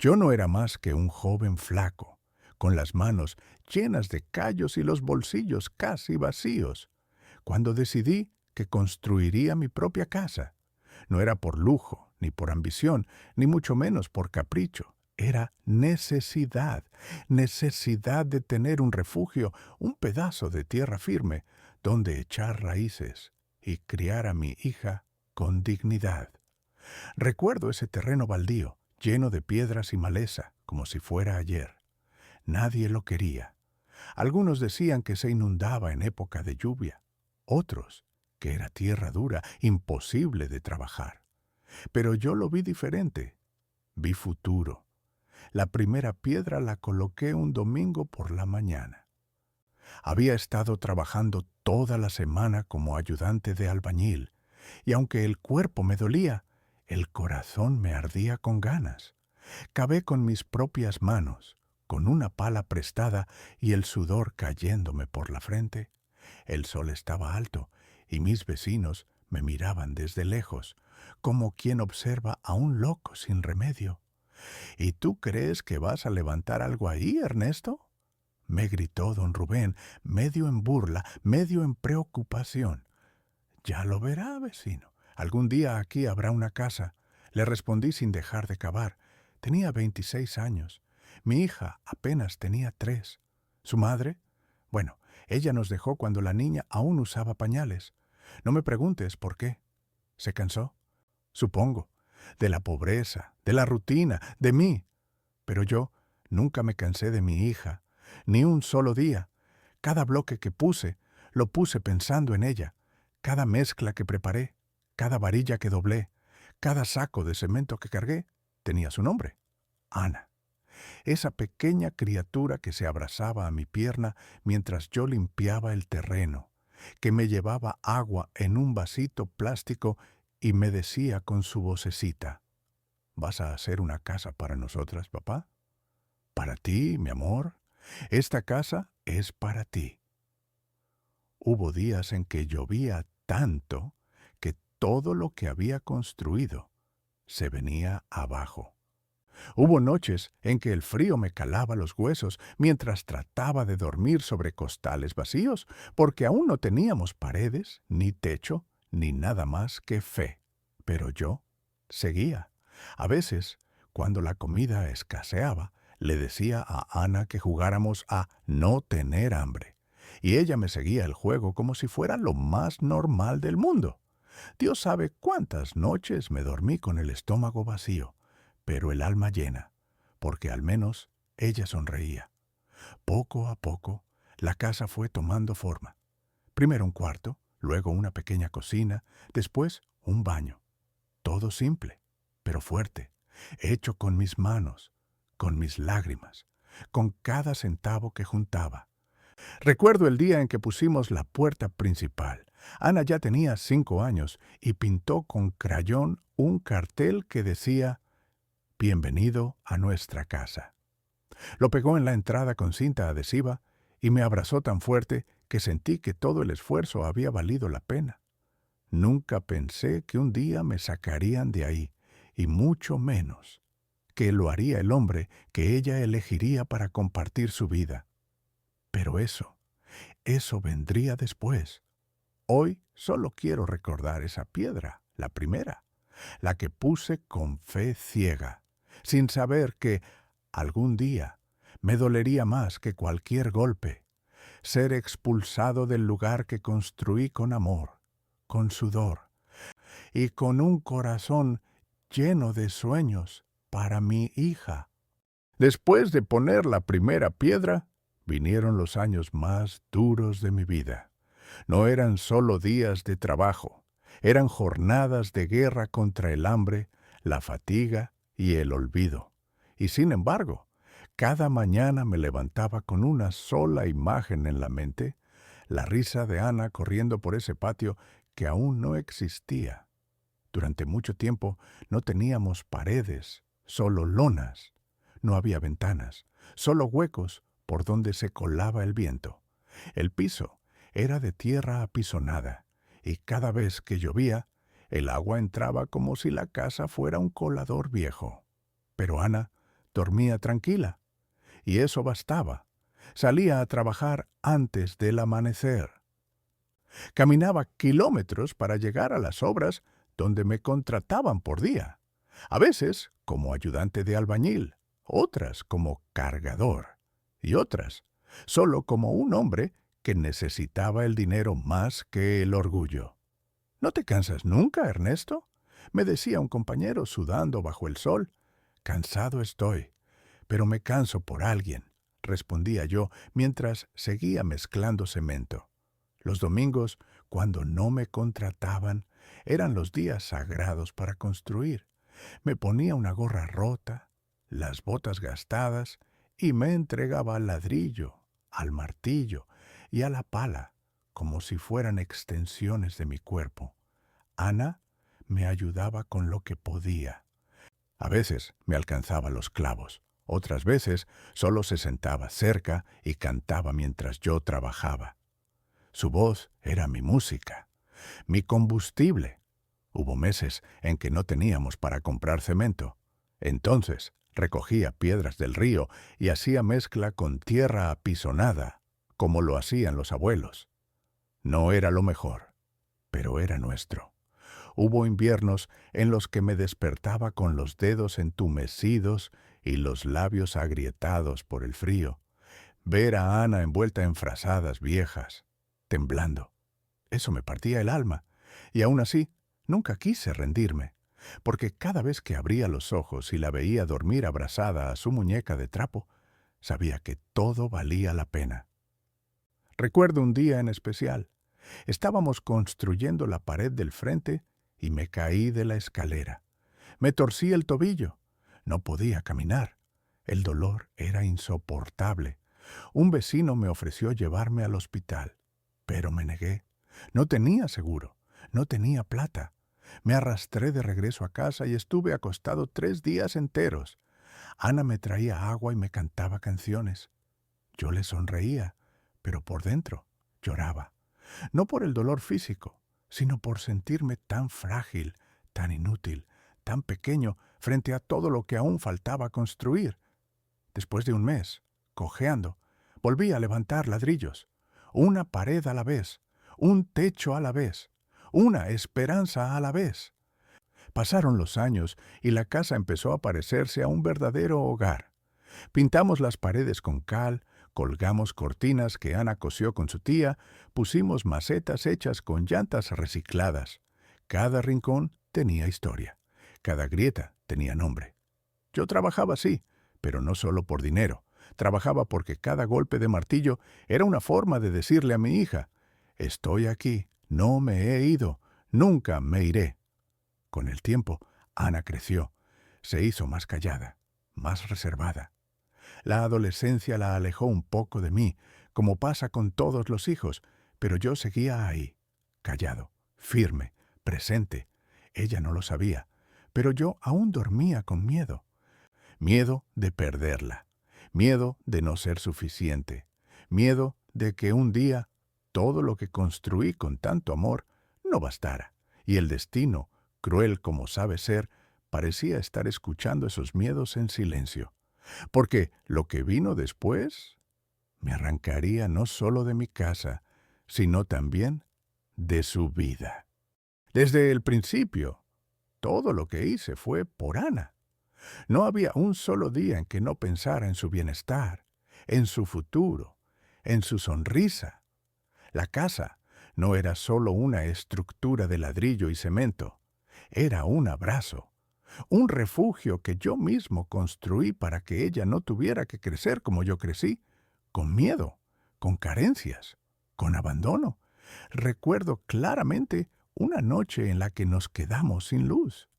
Yo no era más que un joven flaco, con las manos llenas de callos y los bolsillos casi vacíos, cuando decidí que construiría mi propia casa. No era por lujo, ni por ambición, ni mucho menos por capricho. Era necesidad, necesidad de tener un refugio, un pedazo de tierra firme, donde echar raíces y criar a mi hija con dignidad. Recuerdo ese terreno baldío, lleno de piedras y maleza, como si fuera ayer. Nadie lo quería. Algunos decían que se inundaba en época de lluvia, otros que era tierra dura, imposible de trabajar. Pero yo lo vi diferente. Vi futuro. La primera piedra la coloqué un domingo por la mañana. Había estado trabajando toda la semana como ayudante de albañil, y aunque el cuerpo me dolía, el corazón me ardía con ganas. Cavé con mis propias manos, con una pala prestada y el sudor cayéndome por la frente. El sol estaba alto y mis vecinos me miraban desde lejos, como quien observa a un loco sin remedio. ¿Y tú crees que vas a levantar algo ahí, Ernesto?, me gritó don Rubén, medio en burla, medio en preocupación. Ya lo verá, vecino. Algún día aquí habrá una casa. Le respondí sin dejar de cavar. Tenía 26 años. Mi hija apenas tenía 3. ¿Su madre? Bueno, ella nos dejó cuando la niña aún usaba pañales. No me preguntes por qué. ¿Se cansó? Supongo. De la pobreza, de la rutina, de mí. Pero yo nunca me cansé de mi hija, ni un solo día. Cada bloque que puse, lo puse pensando en ella. Cada mezcla que preparé, cada varilla que doblé, cada saco de cemento que cargué, tenía su nombre: Ana. Esa pequeña criatura que se abrazaba a mi pierna mientras yo limpiaba el terreno, que me llevaba agua en un vasito plástico y me decía con su vocecita: ¿vas a hacer una casa para nosotras, papá? Para ti, mi amor. Esta casa es para ti. Hubo días en que llovía tanto que todo lo que había construido se venía abajo. Hubo noches en que el frío me calaba los huesos mientras trataba de dormir sobre costales vacíos, porque aún no teníamos paredes, ni techo, ni nada más que fe. Pero yo seguía. A veces, cuando la comida escaseaba, le decía a Ana que jugáramos a no tener hambre, y ella me seguía el juego como si fuera lo más normal del mundo. Dios sabe cuántas noches me dormí con el estómago vacío, pero el alma llena, porque al menos ella sonreía. Poco a poco, la casa fue tomando forma. Primero un cuarto, luego una pequeña cocina, después un baño. Todo simple, pero fuerte, hecho con mis manos, con mis lágrimas, con cada centavo que juntaba. Recuerdo el día en que pusimos la puerta principal. Ana ya tenía 5 años y pintó con crayón un cartel que decía: «Bienvenido a nuestra casa». Lo pegó en la entrada con cinta adhesiva y me abrazó tan fuerte que sentí que todo el esfuerzo había valido la pena. Nunca pensé que un día me sacarían de ahí, y mucho menos que lo haría el hombre que ella elegiría para compartir su vida. Pero eso vendría después. Hoy solo quiero recordar esa piedra, la primera, la que puse con fe ciega, sin saber que algún día me dolería más que cualquier golpe, ser expulsado del lugar que construí con amor, con sudor y con un corazón lleno de sueños para mi hija. Después de poner la primera piedra, vinieron los años más duros de mi vida. No eran solo días de trabajo, eran jornadas de guerra contra el hambre, la fatiga y el olvido. Y sin embargo, cada mañana me levantaba con una sola imagen en la mente: la risa de Ana corriendo por ese patio que aún no existía. Durante mucho tiempo no teníamos paredes, solo lonas. No había ventanas, solo huecos por donde se colaba el viento. El piso era de tierra apisonada, y cada vez que llovía, el agua entraba como si la casa fuera un colador viejo. Pero Ana dormía tranquila. Y eso bastaba. Salía a trabajar antes del amanecer. Caminaba kilómetros para llegar a las obras donde me contrataban por día. A veces como ayudante de albañil, otras como cargador y otras solo como un hombre que necesitaba el dinero más que el orgullo. ¿No te cansas nunca, Ernesto?, me decía un compañero sudando bajo el sol. Cansado estoy, pero me canso por alguien, respondía yo mientras seguía mezclando cemento. Los domingos, cuando no me contrataban, eran los días sagrados para construir. Me ponía una gorra rota, las botas gastadas y me entregaba al ladrillo, al martillo y a la pala, como si fueran extensiones de mi cuerpo. Ana me ayudaba con lo que podía. A veces me alcanzaba los clavos, otras veces solo se sentaba cerca y cantaba mientras yo trabajaba. Su voz era mi música, mi combustible. Hubo meses en que no teníamos para comprar cemento. Entonces recogía piedras del río y hacía mezcla con tierra apisonada, como lo hacían los abuelos. No era lo mejor, pero era nuestro. Hubo inviernos en los que me despertaba con los dedos entumecidos y los labios agrietados por el frío. Ver a Ana envuelta en frazadas viejas, temblando. Eso me partía el alma, y aún así nunca quise rendirme, porque cada vez que abría los ojos y la veía dormir abrazada a su muñeca de trapo, sabía que todo valía la pena. Recuerdo un día en especial. Estábamos construyendo la pared del frente y me caí de la escalera. Me torcí el tobillo. No podía caminar. El dolor era insoportable. Un vecino me ofreció llevarme al hospital, pero me negué. No tenía seguro, no tenía plata. Me arrastré de regreso a casa y estuve acostado 3 días enteros. Ana me traía agua y me cantaba canciones. Yo le sonreía, pero por dentro lloraba. No por el dolor físico, sino por sentirme tan frágil, tan inútil, tan pequeño frente a todo lo que aún faltaba construir. Después de un mes, cojeando, volví a levantar ladrillos, una pared a la vez, un techo a la vez, una esperanza a la vez. Pasaron los años y la casa empezó a parecerse a un verdadero hogar. Pintamos las paredes con cal, colgamos cortinas que Ana cosió con su tía, pusimos macetas hechas con llantas recicladas. Cada rincón tenía historia, cada grieta tenía nombre. Yo trabajaba así, pero no solo por dinero. Trabajaba porque cada golpe de martillo era una forma de decirle a mi hija: estoy aquí, no me he ido, nunca me iré. Con el tiempo, Ana creció, se hizo más callada, más reservada. La adolescencia la alejó un poco de mí, como pasa con todos los hijos, pero yo seguía ahí, callado, firme, presente. Ella no lo sabía, pero yo aún dormía con miedo. Miedo de perderla, miedo de no ser suficiente, miedo de que un día todo lo que construí con tanto amor no bastara, y el destino, cruel como sabe ser, parecía estar escuchando esos miedos en silencio. Porque lo que vino después me arrancaría no solo de mi casa, sino también de su vida. Desde el principio, todo lo que hice fue por Ana. No había un solo día en que no pensara en su bienestar, en su futuro, en su sonrisa. La casa no era solo una estructura de ladrillo y cemento, era un abrazo, un refugio que yo mismo construí para que ella no tuviera que crecer como yo crecí, con miedo, con carencias, con abandono. Recuerdo claramente una noche en la que nos quedamos sin luz.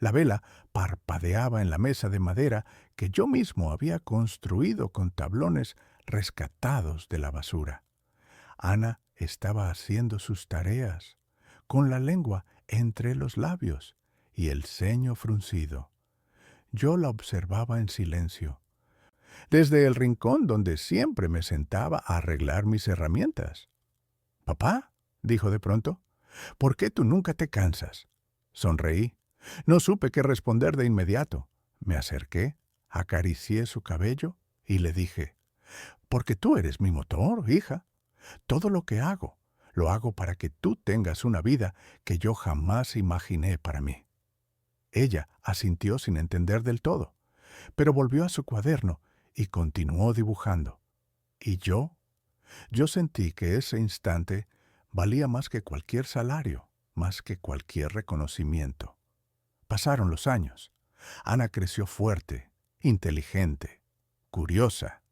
La vela parpadeaba en la mesa de madera que yo mismo había construido con tablones rescatados de la basura. Ana estaba haciendo sus tareas, con la lengua entre los labios y el ceño fruncido. Yo la observaba en silencio, desde el rincón donde siempre me sentaba a arreglar mis herramientas. «Papá», dijo de pronto, «¿por qué tú nunca te cansas?» Sonreí. No supe qué responder de inmediato. Me acerqué, Acaricié su cabello y le dije, «Porque tú eres mi motor, hija. Todo lo que hago, lo hago para que tú tengas una vida que yo jamás imaginé para mí». Ella asintió sin entender del todo, pero volvió a su cuaderno y continuó dibujando. Y yo sentí que ese instante valía más que cualquier salario, más que cualquier reconocimiento. Pasaron los años. Ana creció fuerte, inteligente, curiosa.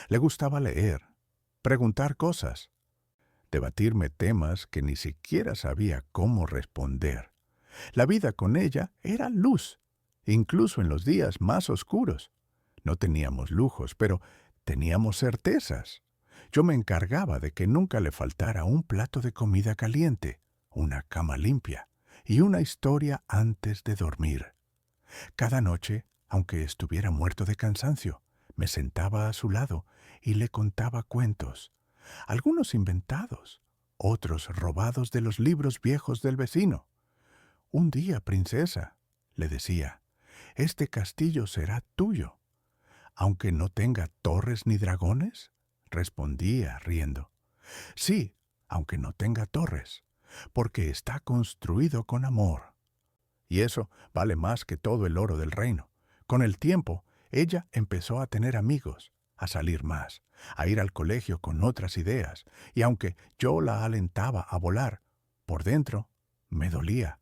Le gustaba leer, preguntar cosas, debatirme temas que ni siquiera sabía cómo responder. La vida con ella era luz, incluso en los días más oscuros. No teníamos lujos, pero teníamos certezas. Yo me encargaba de que nunca le faltara un plato de comida caliente, una cama limpia y una historia antes de dormir. Cada noche, aunque estuviera muerto de cansancio, me sentaba a su lado y le contaba cuentos, algunos inventados, otros robados de los libros viejos del vecino. «Un día, princesa», le decía, «este castillo será tuyo». «¿Aunque no tenga torres ni dragones?», respondía riendo. «Sí, aunque no tenga torres, porque está construido con amor. Y eso vale más que todo el oro del reino». Con el tiempo, ella empezó a tener amigos, a salir más, a ir al colegio con otras ideas, y aunque yo la alentaba a volar, por dentro me dolía,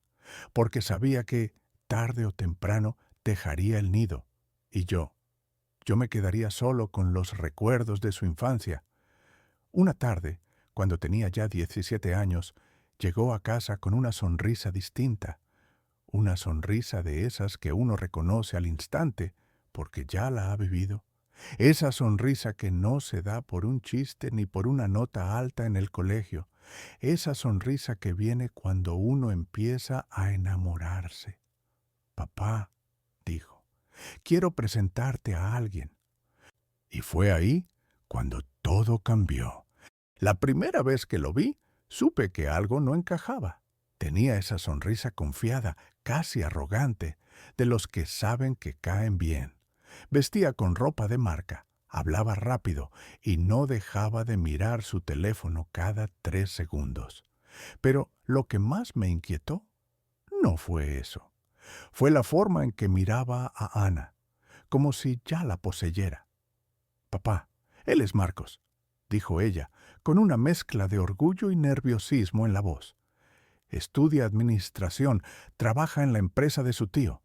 porque sabía que, tarde o temprano, dejaría el nido, y yo me quedaría solo con los recuerdos de su infancia. Una tarde, cuando tenía ya 17 años, llegó a casa con una sonrisa distinta, una sonrisa de esas que uno reconoce al instante porque ya la ha vivido. Esa sonrisa que no se da por un chiste ni por una nota alta en el colegio. Esa sonrisa que viene cuando uno empieza a enamorarse. «Papá», dijo, «quiero presentarte a alguien». Y fue ahí cuando todo cambió. La primera vez que lo vi, supe que algo no encajaba. Tenía esa sonrisa confiada, casi arrogante, de los que saben que caen bien. Vestía con ropa de marca, hablaba rápido y no dejaba de mirar su teléfono cada 3 segundos. Pero lo que más me inquietó no fue eso. Fue la forma en que miraba a Ana, como si ya la poseyera. «Papá, él es Marcos», dijo ella, con una mezcla de orgullo y nerviosismo en la voz. «Estudia administración, trabaja en la empresa de su tío».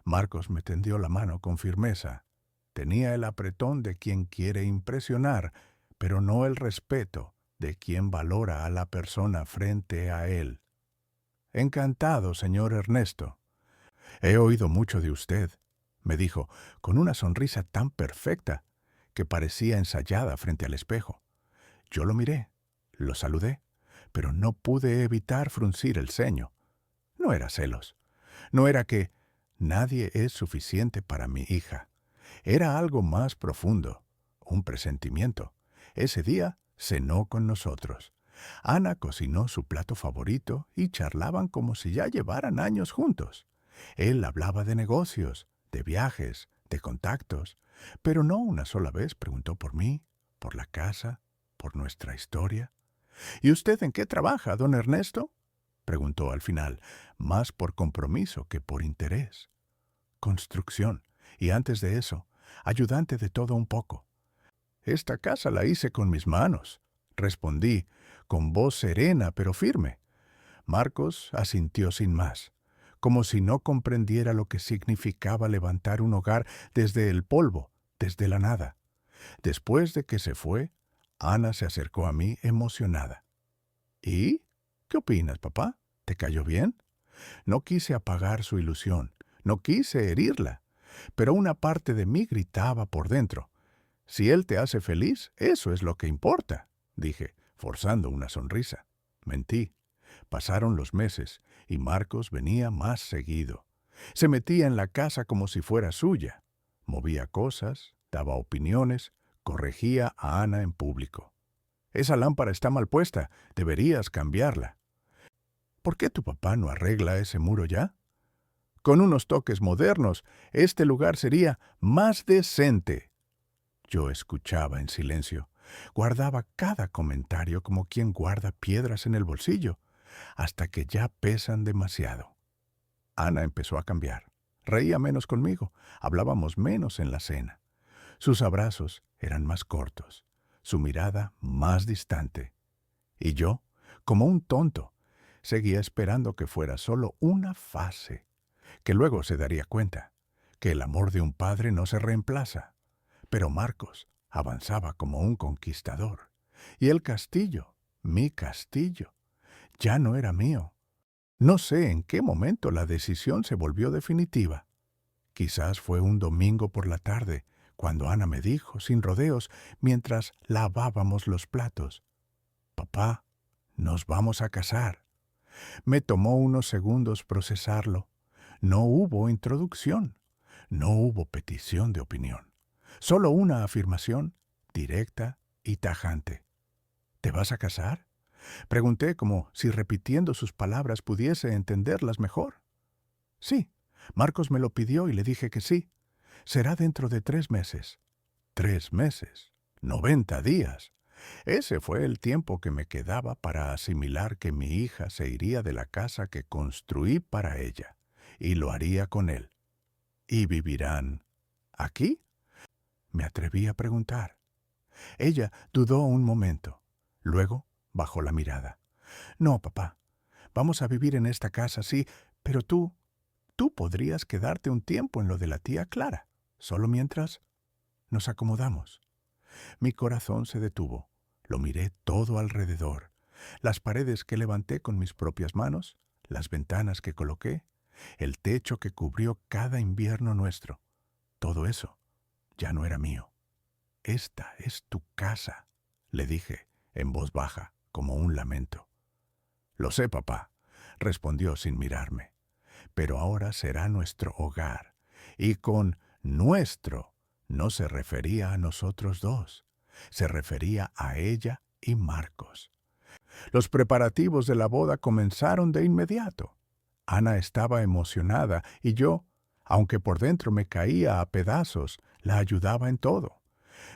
Marcos me tendió la mano con firmeza. Tenía el apretón de quien quiere impresionar, pero no el respeto de quien valora a la persona frente a él. «Encantado, señor Ernesto». «He oído mucho de usted», me dijo, con una sonrisa tan perfecta que parecía ensayada frente al espejo. Yo lo miré, lo saludé, pero no pude evitar fruncir el ceño. No era celos, no era que nadie es suficiente para mi hija. Era algo más profundo, un presentimiento. Ese día cenó con nosotros. Ana cocinó su plato favorito y charlaban como si ya llevaran años juntos. Él hablaba de negocios, de viajes, de contactos, pero no una sola vez preguntó por mí, por la casa, por nuestra historia. «¿Y usted en qué trabaja, don Ernesto?», preguntó al final, más por compromiso que por interés. «Construcción, y antes de eso, ayudante de todo un poco». «Esta casa la hice con mis manos», respondí, con voz serena pero firme. Marcos asintió sin más, como si no comprendiera lo que significaba levantar un hogar desde el polvo, desde la nada. Después de que se fue, Ana se acercó a mí emocionada. «¿Y? ¿Qué opinas, papá? ¿Te cayó bien?» No quise apagar su ilusión, no quise herirla, pero una parte de mí gritaba por dentro. «Si él te hace feliz, eso es lo que importa», dije, forzando una sonrisa. Mentí. Pasaron los meses y Marcos venía más seguido. Se metía en la casa como si fuera suya. Movía cosas, daba opiniones, corregía a Ana en público. «Esa lámpara está mal puesta, deberías cambiarla». «¿Por qué tu papá no arregla ese muro ya?». Con unos toques modernos, este lugar sería más decente. Yo escuchaba en silencio. Guardaba cada comentario como quien guarda piedras en el bolsillo, hasta que ya pesan demasiado. Ana empezó a cambiar. Reía menos conmigo, hablábamos menos en la cena. Sus abrazos eran más cortos, su mirada más distante. Y yo, como un tonto, seguía esperando que fuera solo una fase, que luego se daría cuenta que el amor de un padre no se reemplaza. Pero Marcos avanzaba como un conquistador, y el castillo, mi castillo, ya no era mío. No sé en qué momento la decisión se volvió definitiva. Quizás fue un domingo por la tarde, cuando Ana me dijo, sin rodeos, mientras lavábamos los platos: «Papá, nos vamos a casar». Me tomó unos segundos procesarlo. No hubo introducción, no hubo petición de opinión. Solo una afirmación, directa y tajante. «¿Te vas a casar?», pregunté, como si repitiendo sus palabras pudiese entenderlas mejor. «Sí, Marcos me lo pidió y le dije que sí. Será dentro de 3 meses». 3 meses, 90 días. Ese fue el tiempo que me quedaba para asimilar que mi hija se iría de la casa que construí para ella, y lo haría con él. ¿Y vivirán aquí?, me atreví a preguntar. Ella dudó un momento. Luego bajó la mirada. «No, papá. Vamos a vivir en esta casa, sí, pero tú podrías quedarte un tiempo en lo de la tía Clara, solo mientras nos acomodamos». Mi corazón se detuvo. Lo miré todo alrededor. Las paredes que levanté con mis propias manos, las ventanas que coloqué, el techo que cubrió cada invierno nuestro. Todo eso ya no era mío. «Esta es tu casa», le dije, en voz baja, como un lamento. «Lo sé, papá», respondió sin mirarme. «Pero ahora será nuestro hogar». Y con «nuestro» no se refería a nosotros dos, se refería a ella y Marcos. Los preparativos de la boda comenzaron de inmediato. Ana estaba emocionada y yo, aunque por dentro me caía a pedazos, la ayudaba en todo.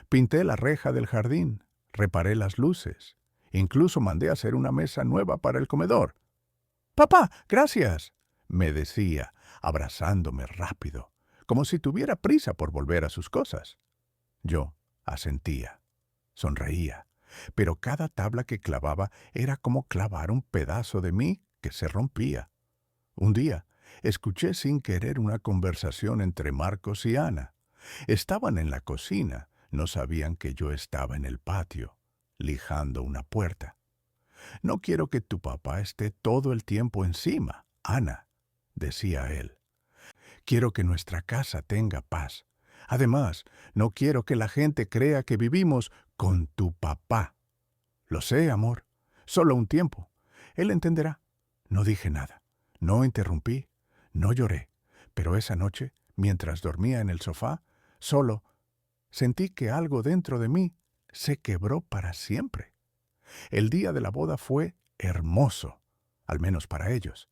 Pinté la reja del jardín, reparé las luces, incluso mandé a hacer una mesa nueva para el comedor. «Papá, gracias», me decía, abrazándome rápido, como si tuviera prisa por volver a sus cosas. Yo asentía, sonreía, pero cada tabla que clavaba era como clavar un pedazo de mí que se rompía. Un día escuché sin querer una conversación entre Marcos y Ana. Estaban en la cocina, no sabían que yo estaba en el patio, lijando una puerta. «No quiero que tu papá esté todo el tiempo encima, Ana», decía él. «Quiero que nuestra casa tenga paz. Además, no quiero que la gente crea que vivimos con tu papá». «Lo sé, amor. Solo un tiempo. Él entenderá». No dije nada. No interrumpí. No lloré. Pero esa noche, mientras dormía en el sofá, solo, sentí que algo dentro de mí se quebró para siempre. El día de la boda fue hermoso, al menos para ellos.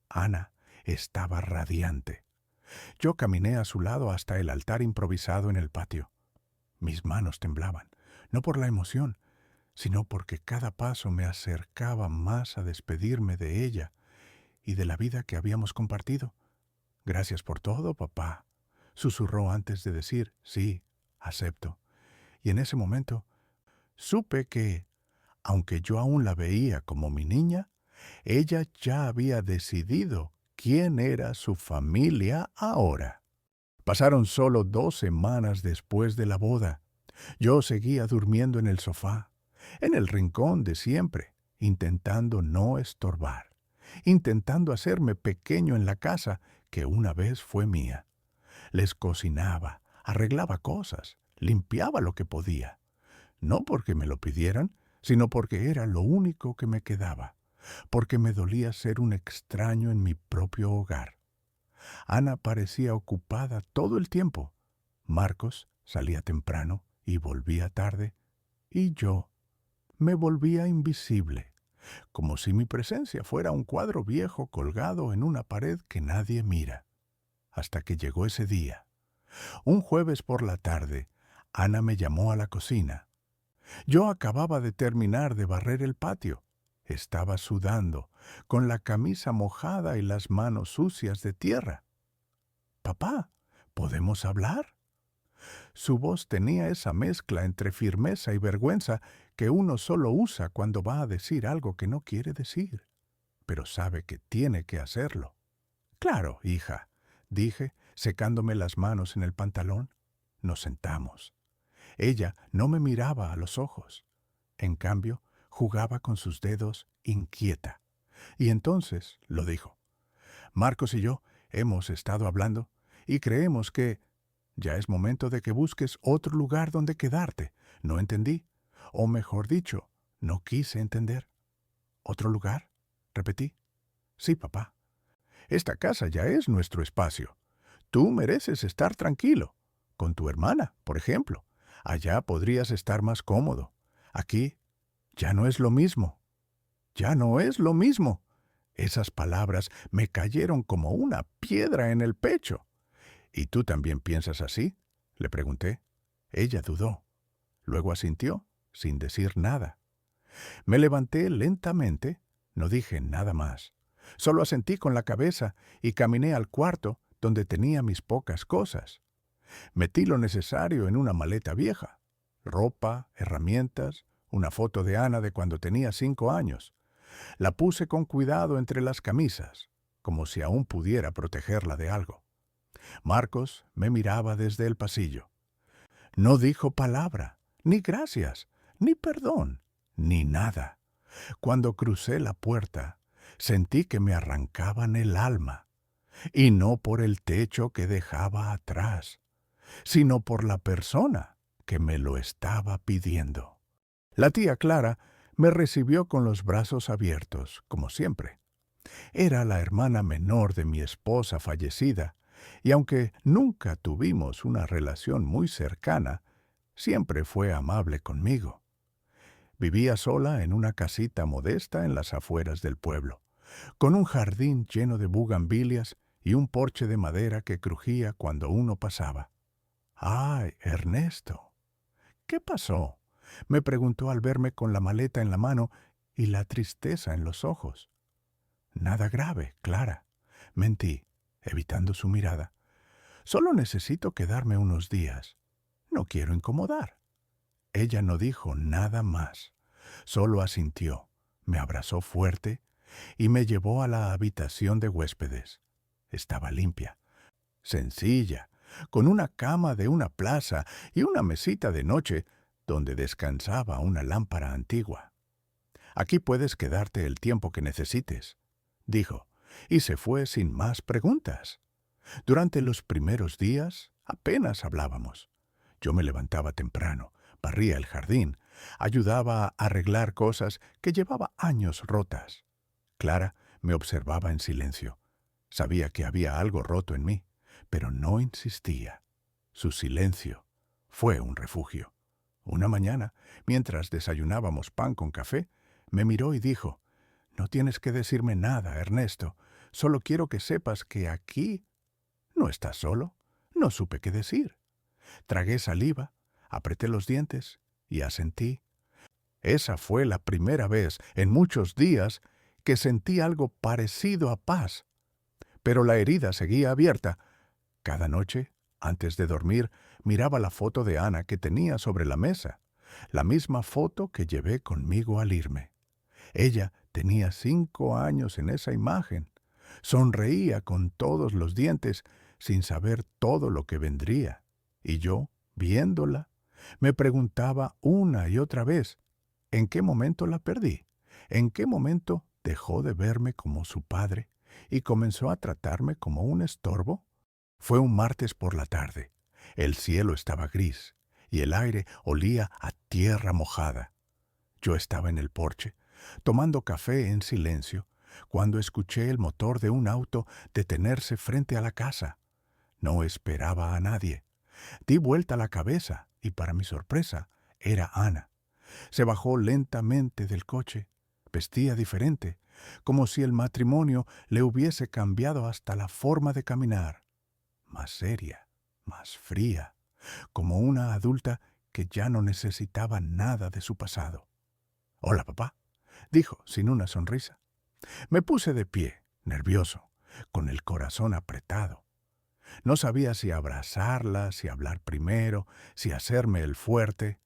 Ana estaba radiante. Yo caminé a su lado hasta el altar improvisado en el patio. Mis manos temblaban, no por la emoción, sino porque cada paso me acercaba más a despedirme de ella y de la vida que habíamos compartido. «Gracias por todo, papá», susurró antes de decir «sí, acepto». Y en ese momento supe que, aunque yo aún la veía como mi niña, ella ya había decidido quién era su familia ahora. Pasaron solo 2 semanas después de la boda. Yo seguía durmiendo en el sofá, en el rincón de siempre, intentando no estorbar, intentando hacerme pequeño en la casa que una vez fue mía. Les cocinaba, arreglaba cosas, limpiaba lo que podía. No porque me lo pidieran, sino porque era lo único que me quedaba, porque me dolía ser un extraño en mi propio hogar. Ana parecía ocupada todo el tiempo. Marcos salía temprano y volvía tarde, y yo me volvía invisible, como si mi presencia fuera un cuadro viejo colgado en una pared que nadie mira. hasta que llegó ese día. Un jueves por la tarde, Ana me llamó a la cocina. Yo acababa de terminar de barrer el patio. Estaba sudando, con la camisa mojada y las manos sucias de tierra. «Papá, ¿podemos hablar?». Su voz tenía esa mezcla entre firmeza y vergüenza que uno solo usa cuando va a decir algo que no quiere decir, pero sabe que tiene que hacerlo. «Claro, hija», dije, secándome las manos en el pantalón. Nos sentamos. Ella no me miraba a los ojos. En cambio, jugaba con sus dedos inquieta. Y entonces lo dijo. «Marcos y yo hemos estado hablando y creemos que ya es momento de que busques otro lugar donde quedarte. No entendí. O mejor dicho, no quise entender». «¿Otro lugar?», repetí. «Sí, papá. Esta casa ya es nuestro espacio. Tú mereces estar tranquilo. Con tu hermana, por ejemplo. Allá podrías estar más cómodo. Aquí ya no es lo mismo. Ya no es lo mismo». Esas palabras me cayeron como una piedra en el pecho. «¿Y tú también piensas así?», le pregunté. Ella dudó. Luego asintió, sin decir nada. Me levanté lentamente, no dije nada más. Solo asentí con la cabeza y caminé al cuarto donde tenía mis pocas cosas. Metí lo necesario en una maleta vieja: ropa, herramientas, una foto de Ana de cuando tenía 5 años. La puse con cuidado entre las camisas, como si aún pudiera protegerla de algo. Marcos me miraba desde el pasillo. No dijo palabra, ni gracias, ni perdón, ni nada. Cuando crucé la puerta, sentí que me arrancaban el alma, y no por el techo que dejaba atrás, sino por la persona que me lo estaba pidiendo. La tía Clara me recibió con los brazos abiertos, como siempre. Era la hermana menor de mi esposa fallecida, y aunque nunca tuvimos una relación muy cercana, siempre fue amable conmigo. Vivía sola en una casita modesta en las afueras del pueblo, con un jardín lleno de bugambilias y un porche de madera que crujía cuando uno pasaba. «¡Ay, Ernesto! ¿Qué pasó?», me preguntó al verme con la maleta en la mano y la tristeza en los ojos. «Nada grave, Clara», mentí, evitando su mirada. «Solo necesito quedarme unos días. No quiero incomodar». Ella no dijo nada más. Solo asintió, me abrazó fuerte y me llevó a la habitación de huéspedes. Estaba limpia, sencilla, con una cama de una plaza y una mesita de noche donde descansaba una lámpara antigua. «Aquí puedes quedarte el tiempo que necesites», dijo, y se fue sin más preguntas. Durante los primeros días apenas hablábamos. Yo me levantaba temprano, barría el jardín, ayudaba a arreglar cosas que llevaba años rotas. Clara me observaba en silencio. Sabía que había algo roto en mí, pero no insistía. Su silencio fue un refugio. Una mañana, mientras desayunábamos pan con café, me miró y dijo: «No tienes que decirme nada, Ernesto. Solo quiero que sepas que aquí no estás solo». No supe qué decir. Tragué saliva, apreté los dientes y asentí. Esa fue la primera vez en muchos días que sentí algo parecido a paz. Pero la herida seguía abierta. Cada noche, antes de dormir, miraba la foto de Ana que tenía sobre la mesa, la misma foto que llevé conmigo al irme. Ella tenía 5 años en esa imagen. Sonreía con todos los dientes, sin saber todo lo que vendría. Y yo, viéndola, me preguntaba una y otra vez, ¿en qué momento la perdí? ¿En qué momento dejó de verme como su padre y comenzó a tratarme como un estorbo? Fue un martes por la tarde. El cielo estaba gris y el aire olía a tierra mojada. Yo estaba en el porche, tomando café en silencio, cuando escuché el motor de un auto detenerse frente a la casa. No esperaba a nadie. Di vuelta la cabeza y, para mi sorpresa, era Ana. Se bajó lentamente del coche. Vestía diferente, como si el matrimonio le hubiese cambiado hasta la forma de caminar. más seria, más fría, como una adulta que ya no necesitaba nada de su pasado. «Hola, papá», dijo, sin una sonrisa. Me puse de pie, nervioso, con el corazón apretado. No sabía si abrazarla, si hablar primero, si hacerme el fuerte.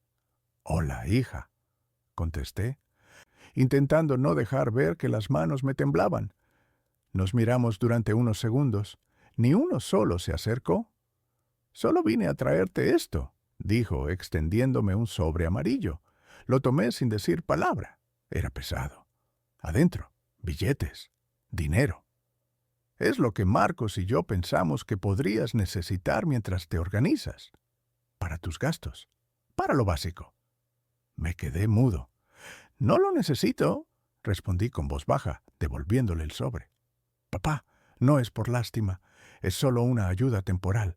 «Hola, hija», contesté, intentando no dejar ver que las manos me temblaban. Nos miramos durante unos segundos. Ni uno solo se acercó. «Solo vine a traerte esto», dijo, extendiéndome un sobre amarillo. Lo tomé sin decir palabra. Era pesado. Adentro, billetes, dinero. Es lo que Marcos y yo pensamos que podrías necesitar mientras te organizas. Para tus gastos. Para lo básico. Me quedé mudo. «No lo necesito», respondí con voz baja, devolviéndole el sobre. «Papá, no es por lástima. Es solo una ayuda temporal».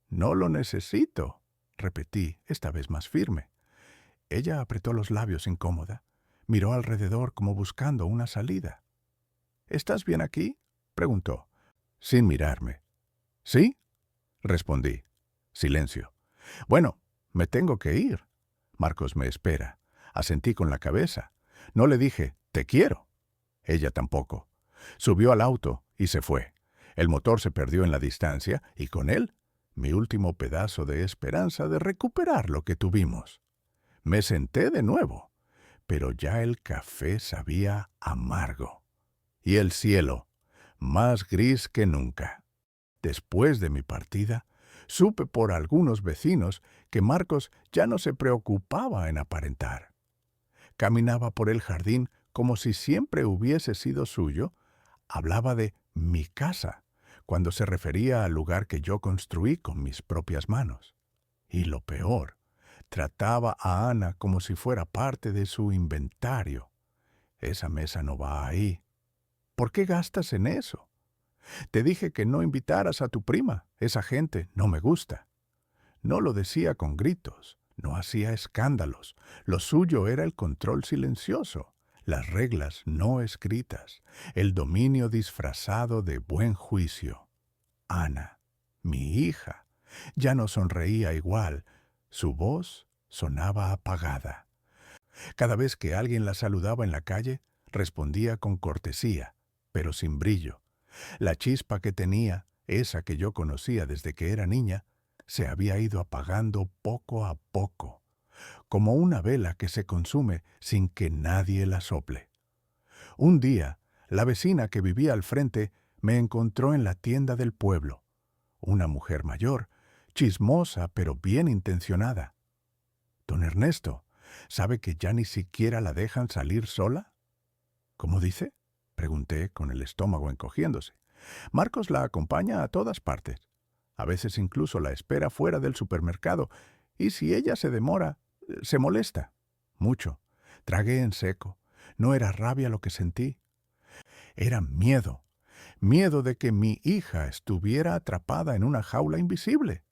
«No lo necesito», repetí, esta vez más firme. Ella apretó los labios incómoda. Miró alrededor como buscando una salida. «¿Estás bien aquí?», preguntó, sin mirarme. «¿Sí?», respondí. Silencio. «Bueno, me tengo que ir. Marcos me espera». Asentí con la cabeza. No le dije, «te quiero». Ella tampoco. Subió al auto y se fue. El motor se perdió en la distancia y con él mi último pedazo de esperanza de recuperar lo que tuvimos. Me senté de nuevo, pero ya el café sabía amargo. Y el cielo, más gris que nunca. Después de mi partida, supe por algunos vecinos que Marcos ya no se preocupaba en aparentar. Caminaba por el jardín como si siempre hubiese sido suyo. Hablaba de «mi casa» cuando se refería al lugar que yo construí con mis propias manos. Y lo peor, trataba a Ana como si fuera parte de su inventario. «Esa mesa no va ahí. ¿Por qué gastas en eso? Te dije que no invitaras a tu prima. Esa gente no me gusta». No lo decía con gritos, no hacía escándalos. Lo suyo era el control silencioso, las reglas no escritas, el dominio disfrazado de buen juicio. Ana, mi hija, ya no sonreía igual. Su voz sonaba apagada. Cada vez que alguien la saludaba en la calle, respondía con cortesía, pero sin brillo. La chispa que tenía, esa que yo conocía desde que era niña, se había ido apagando poco a poco, como una vela que se consume sin que nadie la sople. Un día, la vecina que vivía al frente me encontró en la tienda del pueblo. Una mujer mayor, chismosa pero bien intencionada. «Don Ernesto, ¿sabe que ya ni siquiera la dejan salir sola?». «¿Cómo dice?», pregunté con el estómago encogiéndose. «Marcos la acompaña a todas partes. A veces incluso la espera fuera del supermercado, y si ella se demora, se molesta. Mucho. Tragué en seco. No era rabia lo que sentí. Era miedo. Miedo de que mi hija estuviera atrapada en una jaula invisible.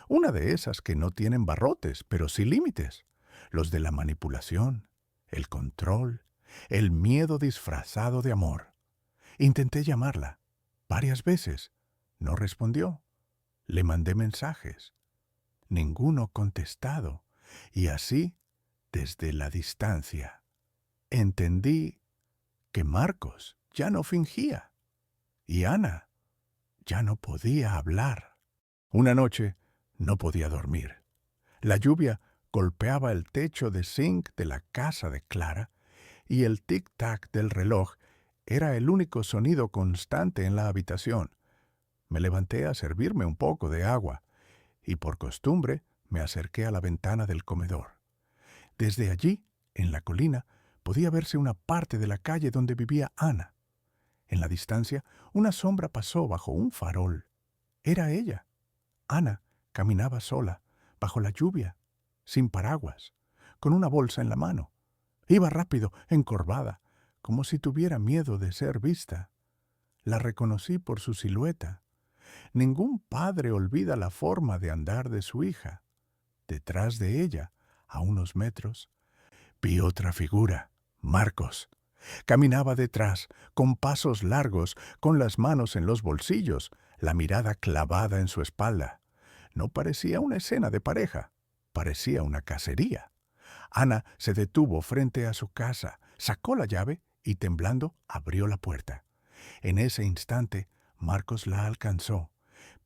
Una de esas que no tienen barrotes, pero sí límites. Los de la manipulación, el control, el miedo disfrazado de amor. Intenté llamarla. Varias veces. No respondió. Le mandé mensajes. Ninguno contestado. Y así, desde la distancia, entendí que Marcos ya no fingía. Y Ana ya no podía hablar. Una noche no podía dormir. La lluvia golpeaba el techo de zinc de la casa de Clara y el tic-tac del reloj era el único sonido constante en la habitación. Me levanté a servirme un poco de agua y por costumbre me acerqué a la ventana del comedor. Desde allí, en la colina, podía verse una parte de la calle donde vivía Ana. En la distancia, una sombra pasó bajo un farol. Era ella. Ana caminaba sola, bajo la lluvia, sin paraguas, con una bolsa en la mano. Iba rápido, encorvada, como si tuviera miedo de ser vista. La reconocí por su silueta. Ningún padre olvida la forma de andar de su hija. Detrás de ella, a unos metros, vi otra figura, Marcos. Caminaba detrás, con pasos largos, con las manos en los bolsillos, la mirada clavada en su espalda. No parecía una escena de pareja, parecía una cacería. Ana se detuvo frente a su casa, sacó la llave y temblando abrió la puerta. En ese instante, Marcos la alcanzó.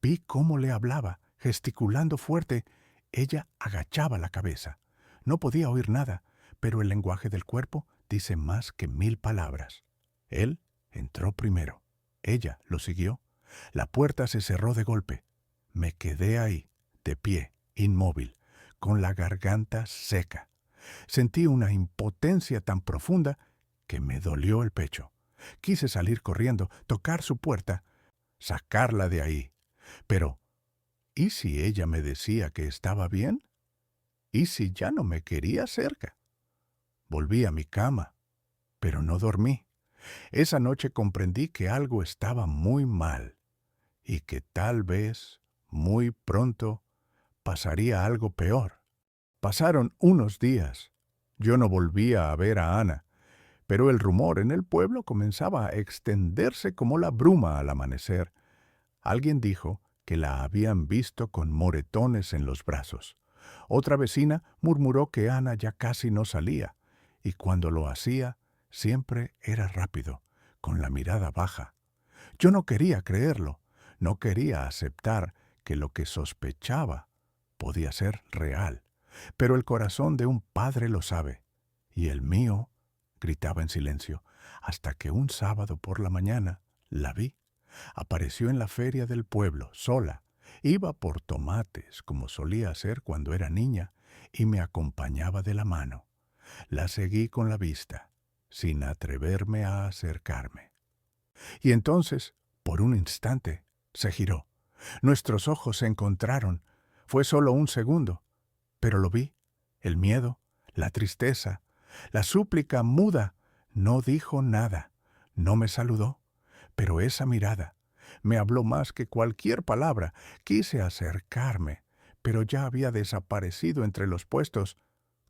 Vi cómo le hablaba, gesticulando fuerte. Ella agachaba la cabeza. No podía oír nada, pero el lenguaje del cuerpo dice más que 1000 palabras. Él entró primero. Ella lo siguió. La puerta se cerró de golpe. Me quedé ahí, de pie, inmóvil, con la garganta seca. Sentí una impotencia tan profunda que me dolió el pecho. Quise salir corriendo, tocar su puerta, sacarla de ahí. Pero, ¿y si ella me decía que estaba bien? ¿Y si ya no me quería cerca? Volví a mi cama, pero no dormí. Esa noche comprendí que algo estaba muy mal y que tal vez, muy pronto, pasaría algo peor. Pasaron unos días. Yo no volvía a ver a Ana, pero el rumor en el pueblo comenzaba a extenderse como la bruma al amanecer. Alguien dijo que la habían visto con moretones en los brazos. Otra vecina murmuró que Ana ya casi no salía, y cuando lo hacía, siempre era rápido, con la mirada baja. Yo no quería creerlo, no quería aceptar que lo que sospechaba podía ser real. Pero el corazón de un padre lo sabe, y el mío gritaba en silencio, hasta que un sábado por la mañana la vi. Apareció en la feria del pueblo, sola. Iba por tomates, como solía hacer cuando era niña, y me acompañaba de la mano. La seguí con la vista, sin atreverme a acercarme. Y entonces, por un instante, se giró. Nuestros ojos se encontraron. Fue solo un segundo, pero lo vi. El miedo, la tristeza, la súplica muda. No dijo nada, no me saludó, pero esa mirada me habló más que cualquier palabra. Quise acercarme, pero ya había desaparecido entre los puestos.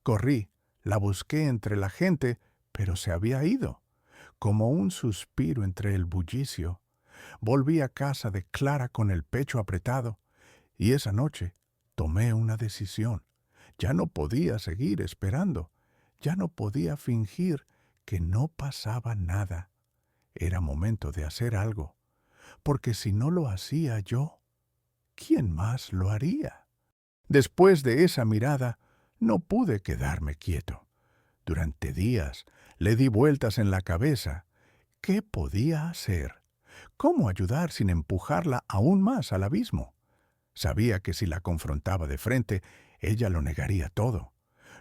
Corrí, la busqué entre la gente, pero se había ido, como un suspiro entre el bullicio. Volví a casa de Clara con el pecho apretado, y esa noche tomé una decisión. Ya no podía seguir esperando, ya no podía fingir que no pasaba nada. Era momento de hacer algo, porque si no lo hacía yo, ¿quién más lo haría? Después de esa mirada, no pude quedarme quieto. Durante días le di vueltas en la cabeza. ¿Qué podía hacer? ¿Cómo ayudar sin empujarla aún más al abismo? Sabía que si la confrontaba de frente, ella lo negaría todo.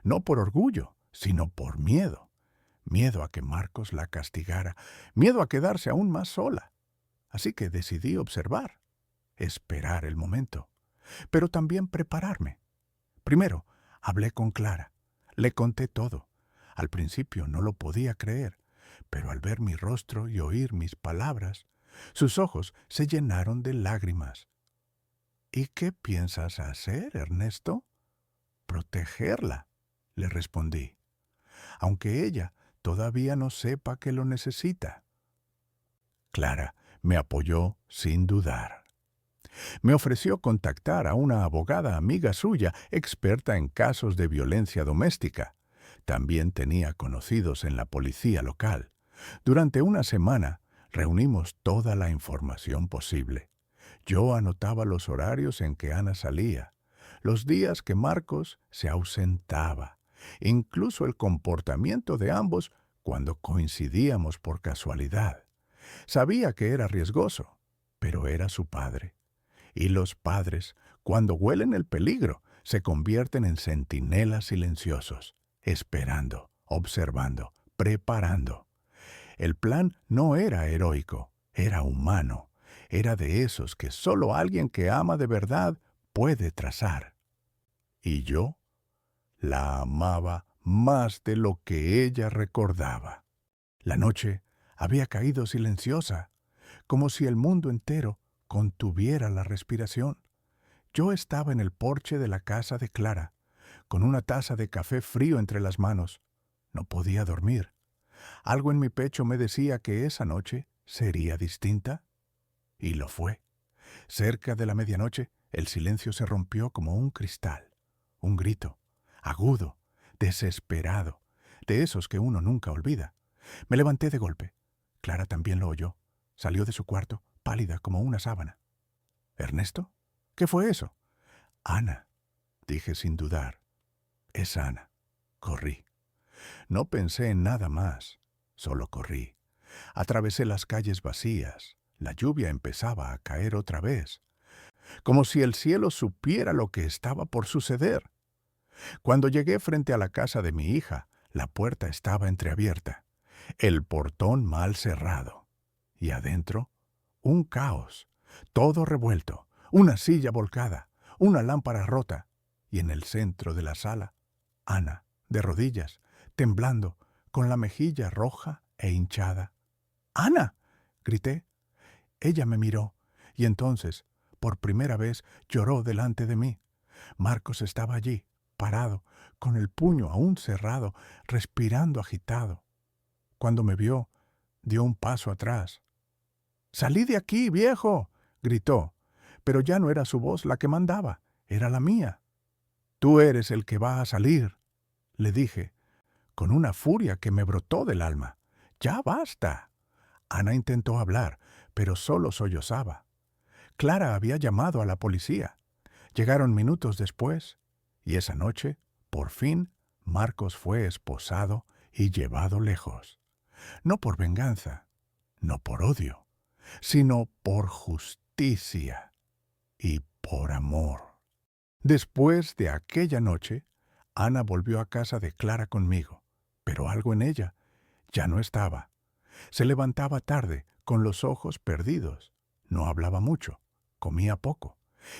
No por orgullo, sino por miedo. Miedo a que Marcos la castigara, miedo a quedarse aún más sola. Así que decidí observar, esperar el momento, pero también prepararme. Primero, hablé con Clara. Le conté todo. Al principio no lo podía creer, pero al ver mi rostro y oír mis palabras, sus ojos se llenaron de lágrimas. ¿Y qué piensas hacer, Ernesto? Protegerla, le respondí, aunque ella todavía no sepa que lo necesita. Clara me apoyó sin dudar. Me ofreció contactar a una abogada amiga suya, experta en casos de violencia doméstica. También tenía conocidos en la policía local. Durante una semana reunimos toda la información posible. Yo anotaba los horarios en que Ana salía, los días que Marcos se ausentaba, incluso el comportamiento de ambos cuando coincidíamos por casualidad. Sabía que era riesgoso, pero era su padre. Y los padres, cuando huelen el peligro, se convierten en centinelas silenciosos, esperando, observando, preparando. El plan no era heroico, era humano. Era de esos que solo alguien que ama de verdad puede trazar. Y yo la amaba más de lo que ella recordaba. La noche había caído silenciosa, como si el mundo entero contuviera la respiración. Yo estaba en el porche de la casa de Clara, con una taza de café frío entre las manos. No podía dormir. Algo en mi pecho me decía que esa noche sería distinta. Y lo fue. Cerca de la medianoche, el silencio se rompió como un cristal. Un grito, agudo, desesperado, de esos que uno nunca olvida. Me levanté de golpe. Clara también lo oyó. Salió de su cuarto, pálida como una sábana. ¿Ernesto? ¿Qué fue eso? Ana, dije sin dudar. Es Ana. Corrí. No pensé en nada más. Solo corrí. Atravesé las calles vacías. La lluvia empezaba a caer otra vez, como si el cielo supiera lo que estaba por suceder. Cuando llegué frente a la casa de mi hija, la puerta estaba entreabierta, el portón mal cerrado. Y adentro, un caos, todo revuelto, una silla volcada, una lámpara rota, y en el centro de la sala, Ana, de rodillas, temblando, con la mejilla roja e hinchada. ¡Ana!, grité. Ella me miró, y entonces, por primera vez, lloró delante de mí. Marcos estaba allí, parado, con el puño aún cerrado, respirando agitado. Cuando me vio, dio un paso atrás. «¡Salí de aquí, viejo!», gritó, pero ya no era su voz la que mandaba, era la mía. «Tú eres el que va a salir», le dije, con una furia que me brotó del alma. «¡Ya basta!». Ana intentó hablar, pero solo sollozaba. Clara había llamado a la policía. Llegaron minutos después, y esa noche, por fin, Marcos fue esposado y llevado lejos. No por venganza, no por odio, sino por justicia y por amor. Después de aquella noche, Ana volvió a casa de Clara conmigo, pero algo en ella ya no estaba. Se levantaba tarde, con los ojos perdidos. No hablaba mucho, comía poco,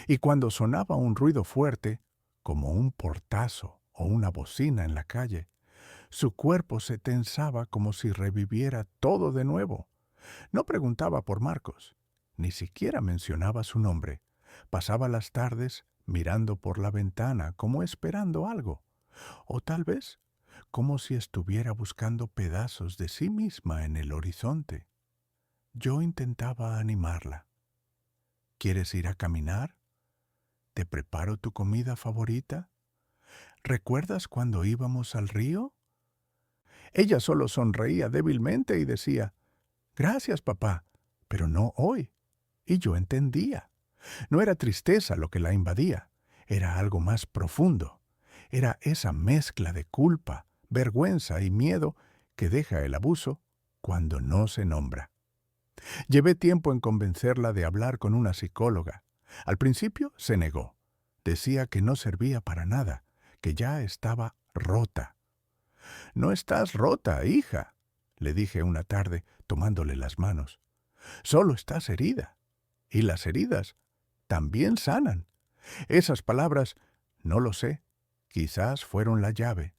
y cuando sonaba un ruido fuerte, como un portazo o una bocina en la calle, su cuerpo se tensaba como si reviviera todo de nuevo. No preguntaba por Marcos, ni siquiera mencionaba su nombre. Pasaba las tardes mirando por la ventana como esperando algo, o tal vez como si estuviera buscando pedazos de sí misma en el horizonte. Yo intentaba animarla. ¿Quieres ir a caminar? ¿Te preparo tu comida favorita? ¿Recuerdas cuando íbamos al río? Ella solo sonreía débilmente y decía, «Gracias, papá, pero no hoy». Y yo entendía. No era tristeza lo que la invadía, era algo más profundo. Era esa mezcla de culpa, vergüenza y miedo que deja el abuso cuando no se nombra. Llevé tiempo en convencerla de hablar con una psicóloga. Al principio se negó. Decía que no servía para nada, que ya estaba rota. «No estás rota, hija», le dije una tarde, tomándole las manos. «Solo estás herida. Y las heridas también sanan». Esas palabras, no lo sé, quizás fueron la llave,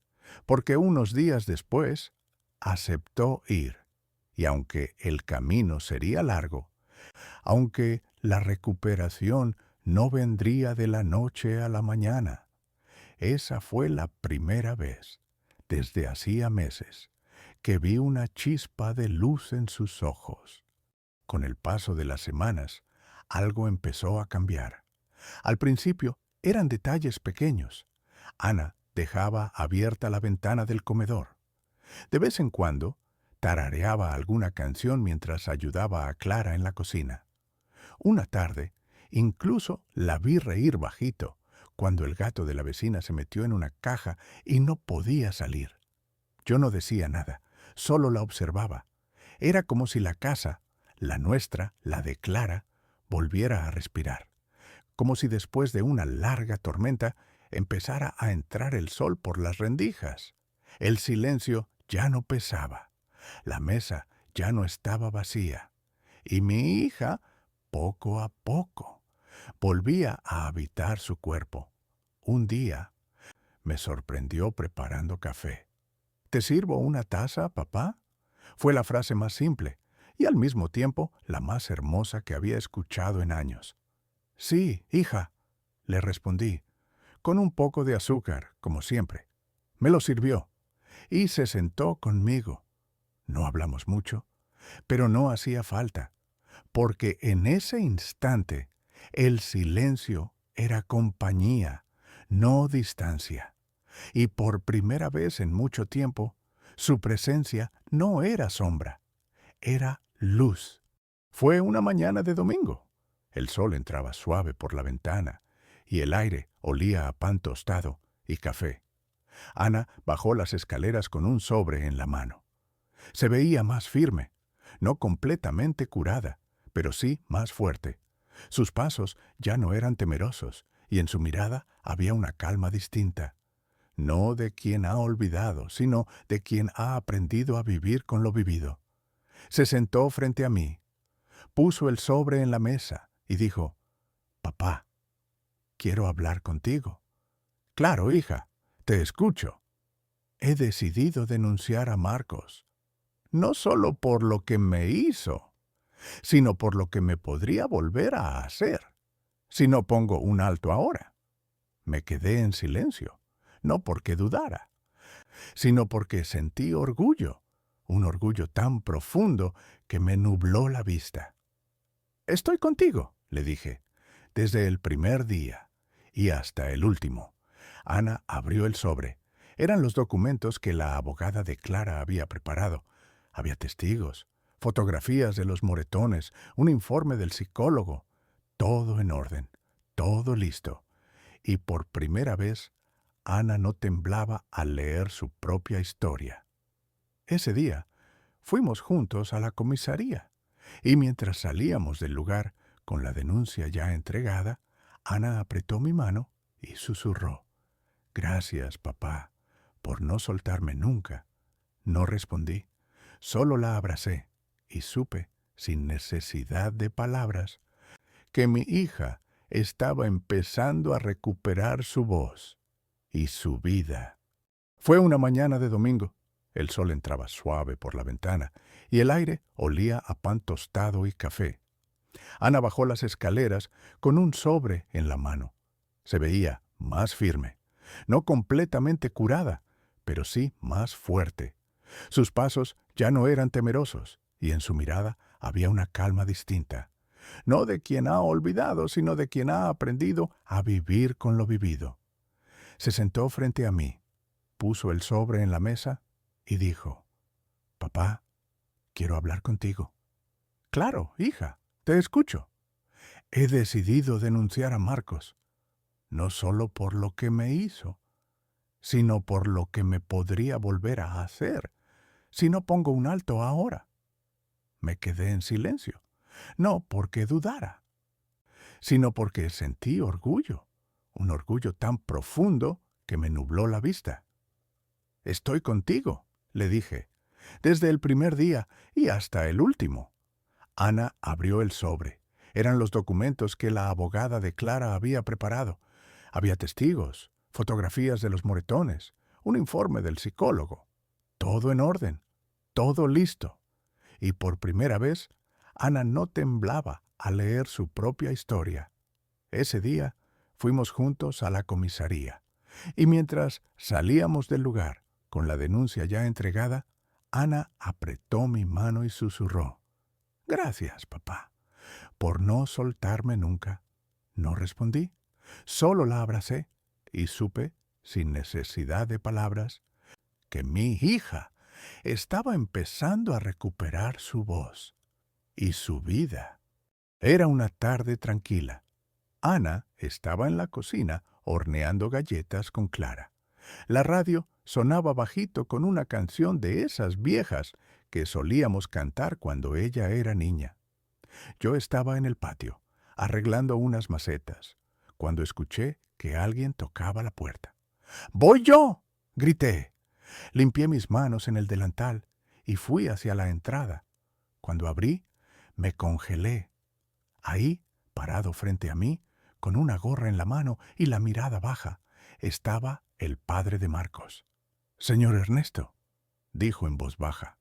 porque unos días después aceptó ir. Y aunque el camino sería largo, aunque la recuperación no vendría de la noche a la mañana, esa fue la primera vez, desde hacía meses, que vi una chispa de luz en sus ojos. Con el paso de las semanas, algo empezó a cambiar. Al principio eran detalles pequeños. Ana dejaba abierta la ventana del comedor. De vez en cuando, tarareaba alguna canción mientras ayudaba a Clara en la cocina. Una tarde, incluso la vi reír bajito cuando el gato de la vecina se metió en una caja y no podía salir. Yo no decía nada, solo la observaba. Era como si la casa, la nuestra, la de Clara, volviera a respirar. Como si después de una larga tormenta empezara a entrar el sol por las rendijas. El silencio ya no pesaba. La mesa ya no estaba vacía. Y mi hija, poco a poco, volvía a habitar su cuerpo. Un día me sorprendió preparando café. «¿Te sirvo una taza, papá?». Fue la frase más simple y al mismo tiempo la más hermosa que había escuchado en años. «Sí, hija», le respondí, con un poco de azúcar, como siempre. Me lo sirvió y se sentó conmigo. No hablamos mucho, pero no hacía falta, porque en ese instante El silencio era compañía, no distancia. Y por primera vez en mucho tiempo, su presencia no era sombra, era luz. Fue una mañana de domingo. El sol entraba suave por la ventana y el aire olía a pan tostado y café. Ana bajó las escaleras con un sobre en la mano. Se veía más firme, no completamente curada, pero sí más fuerte. Sus pasos ya no eran temerosos y en su mirada había una calma distinta. No de quien ha olvidado, sino de quien ha aprendido a vivir con lo vivido. Se sentó frente a mí, puso el sobre en la mesa y dijo, «Papá, quiero hablar contigo». «Claro, hija, te escucho». «He decidido denunciar a Marcos, no solo por lo que me hizo, sino por lo que me podría volver a hacer, si no pongo un alto ahora». Me quedé en silencio, no porque dudara, sino porque sentí orgullo, un orgullo tan profundo que me nubló la vista. «Estoy contigo», le dije, «desde el primer día y hasta el último». Ana abrió el sobre. Eran los documentos que la abogada de Clara había preparado. Había testigos, fotografías de los moretones, un informe del psicólogo. Todo en orden, todo listo. Y por primera vez, Ana no temblaba al leer su propia historia. Ese día, fuimos juntos a la comisaría, y mientras salíamos del lugar, con la denuncia ya entregada, Ana apretó mi mano y susurró, «Gracias, papá, por no soltarme nunca». No respondí, solo la abracé y supe, sin necesidad de palabras, que mi hija estaba empezando a recuperar su voz y su vida. Fue una mañana de domingo. El sol entraba suave por la ventana y el aire olía a pan tostado y café. Ana bajó las escaleras con un sobre en la mano. Se veía más firme, no completamente curada, pero sí más fuerte. Sus pasos ya no eran temerosos y en su mirada había una calma distinta. No de quien ha olvidado, sino de quien ha aprendido a vivir con lo vivido. Se sentó frente a mí, puso el sobre en la mesa y dijo, «Papá, quiero hablar contigo». «Claro, hija, te escucho». «He decidido denunciar a Marcos, no solo por lo que me hizo, sino por lo que me podría volver a hacer si no pongo un alto ahora». Me quedé en silencio, no porque dudara, sino porque sentí orgullo, un orgullo tan profundo que me nubló la vista. «Estoy contigo», le dije, «desde el primer día y hasta el último». Ana abrió el sobre. Eran los documentos que la abogada de Clara había preparado. Había testigos, fotografías de los moretones, un informe del psicólogo. Todo en orden, todo listo. Y por primera vez, Ana no temblaba al leer su propia historia. Ese día fuimos juntos a la comisaría. Y mientras salíamos del lugar, con la denuncia ya entregada, Ana apretó mi mano y susurró, «Gracias, papá, por no soltarme nunca». No respondí, solo la abracé y supe, sin necesidad de palabras, que mi hija estaba empezando a recuperar su voz y su vida. Era una tarde tranquila. Ana estaba en la cocina horneando galletas con Clara. La radio sonaba bajito con una canción de esas viejas que solíamos cantar cuando ella era niña. Yo estaba en el patio, arreglando unas macetas, cuando escuché que alguien tocaba la puerta. «¡Voy yo!», grité. Limpié mis manos en el delantal y fui hacia la entrada. Cuando abrí, me congelé. Ahí, parado frente a mí, con una gorra en la mano y la mirada baja, estaba el padre de Marcos. «Señor Ernesto», dijo en voz baja,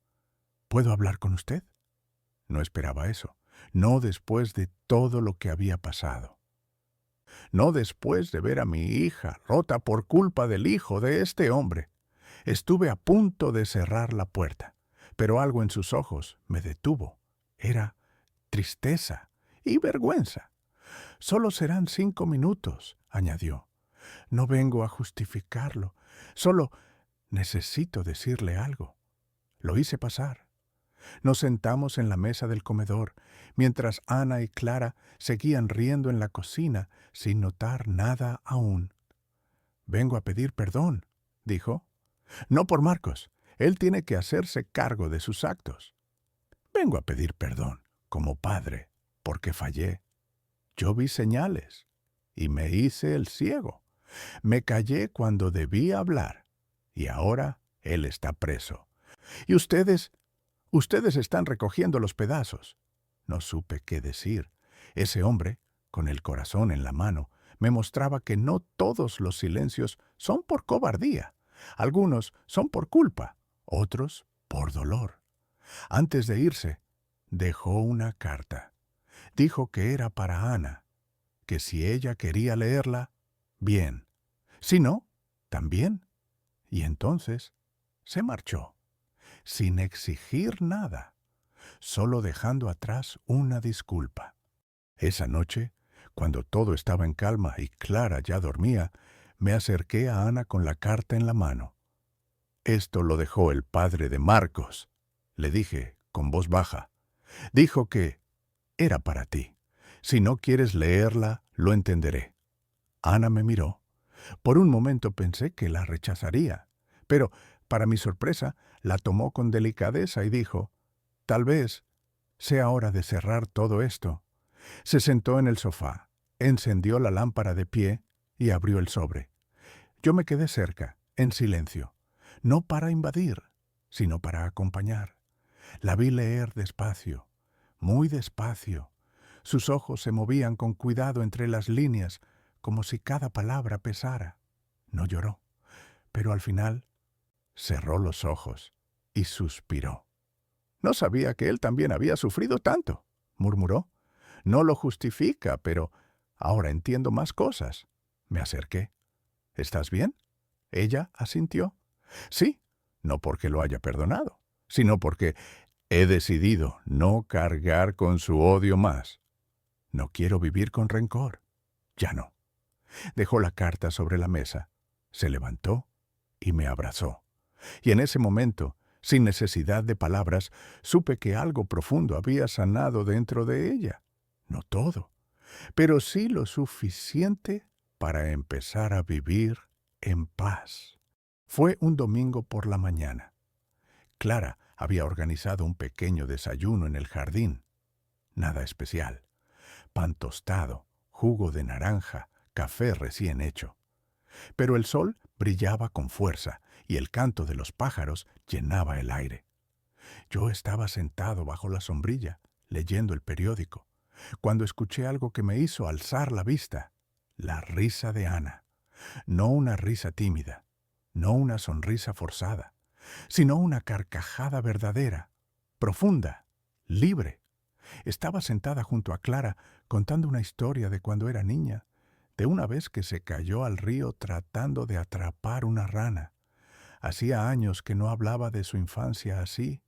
«¿puedo hablar con usted?». No esperaba eso, no después de todo lo que había pasado. No después de ver a mi hija rota por culpa del hijo de este hombre. Estuve a punto de cerrar la puerta, pero algo en sus ojos me detuvo. Era tristeza y vergüenza. Solo serán 5 minutos, añadió. No vengo a justificarlo, solo necesito decirle algo. Lo hice pasar. Nos sentamos en la mesa del comedor, mientras Ana y Clara seguían riendo en la cocina sin notar nada aún. Vengo a pedir perdón, dijo. No por Marcos. Él tiene que hacerse cargo de sus actos. Vengo a pedir perdón, como padre, porque fallé. Yo vi señales y me hice el ciego. Me callé cuando debía hablar y ahora él está preso. Y ustedes están recogiendo los pedazos. No supe qué decir. Ese hombre, con el corazón en la mano, me mostraba que no todos los silencios son por cobardía. Algunos son por culpa, otros por dolor. Antes de irse, dejó una carta. Dijo que era para Ana, que si ella quería leerla, bien. Si no, también. Y entonces se marchó, sin exigir nada, solo dejando atrás una disculpa. Esa noche, cuando todo estaba en calma y Clara ya dormía, me acerqué a Ana con la carta en la mano. Esto lo dejó el padre de Marcos, le dije con voz baja. Dijo que era para ti. Si no quieres leerla, lo entenderé. Ana me miró. Por un momento pensé que la rechazaría, pero, para mi sorpresa, la tomó con delicadeza y dijo, «Tal vez sea hora de cerrar todo esto». Se sentó en el sofá, encendió la lámpara de pie y abrió el sobre. Yo me quedé cerca, en silencio, no para invadir, sino para acompañar. La vi leer despacio, muy despacio. Sus ojos se movían con cuidado entre las líneas, como si cada palabra pesara. No lloró, pero al final cerró los ojos y suspiró. No sabía que él también había sufrido tanto, murmuró. No lo justifica, pero ahora entiendo más cosas. Me acerqué. ¿Estás bien? Ella asintió. Sí, no porque lo haya perdonado, sino porque he decidido no cargar con su odio más. No quiero vivir con rencor. Ya no. Dejó la carta sobre la mesa, se levantó y me abrazó. Y en ese momento, sin necesidad de palabras, supe que algo profundo había sanado dentro de ella. No todo, pero sí lo suficiente para empezar a vivir en paz. Fue un domingo por la mañana. Clara había organizado un pequeño desayuno en el jardín. Nada especial. Pan tostado, jugo de naranja, café recién hecho. Pero el sol brillaba con fuerza y el canto de los pájaros llenaba el aire. Yo estaba sentado bajo la sombrilla, leyendo el periódico, cuando escuché algo que me hizo alzar la vista. La risa de Ana. No una risa tímida, no una sonrisa forzada, sino una carcajada verdadera, profunda, libre. Estaba sentada junto a Clara contando una historia de cuando era niña, de una vez que se cayó al río tratando de atrapar una rana. Hacía años que no hablaba de su infancia así,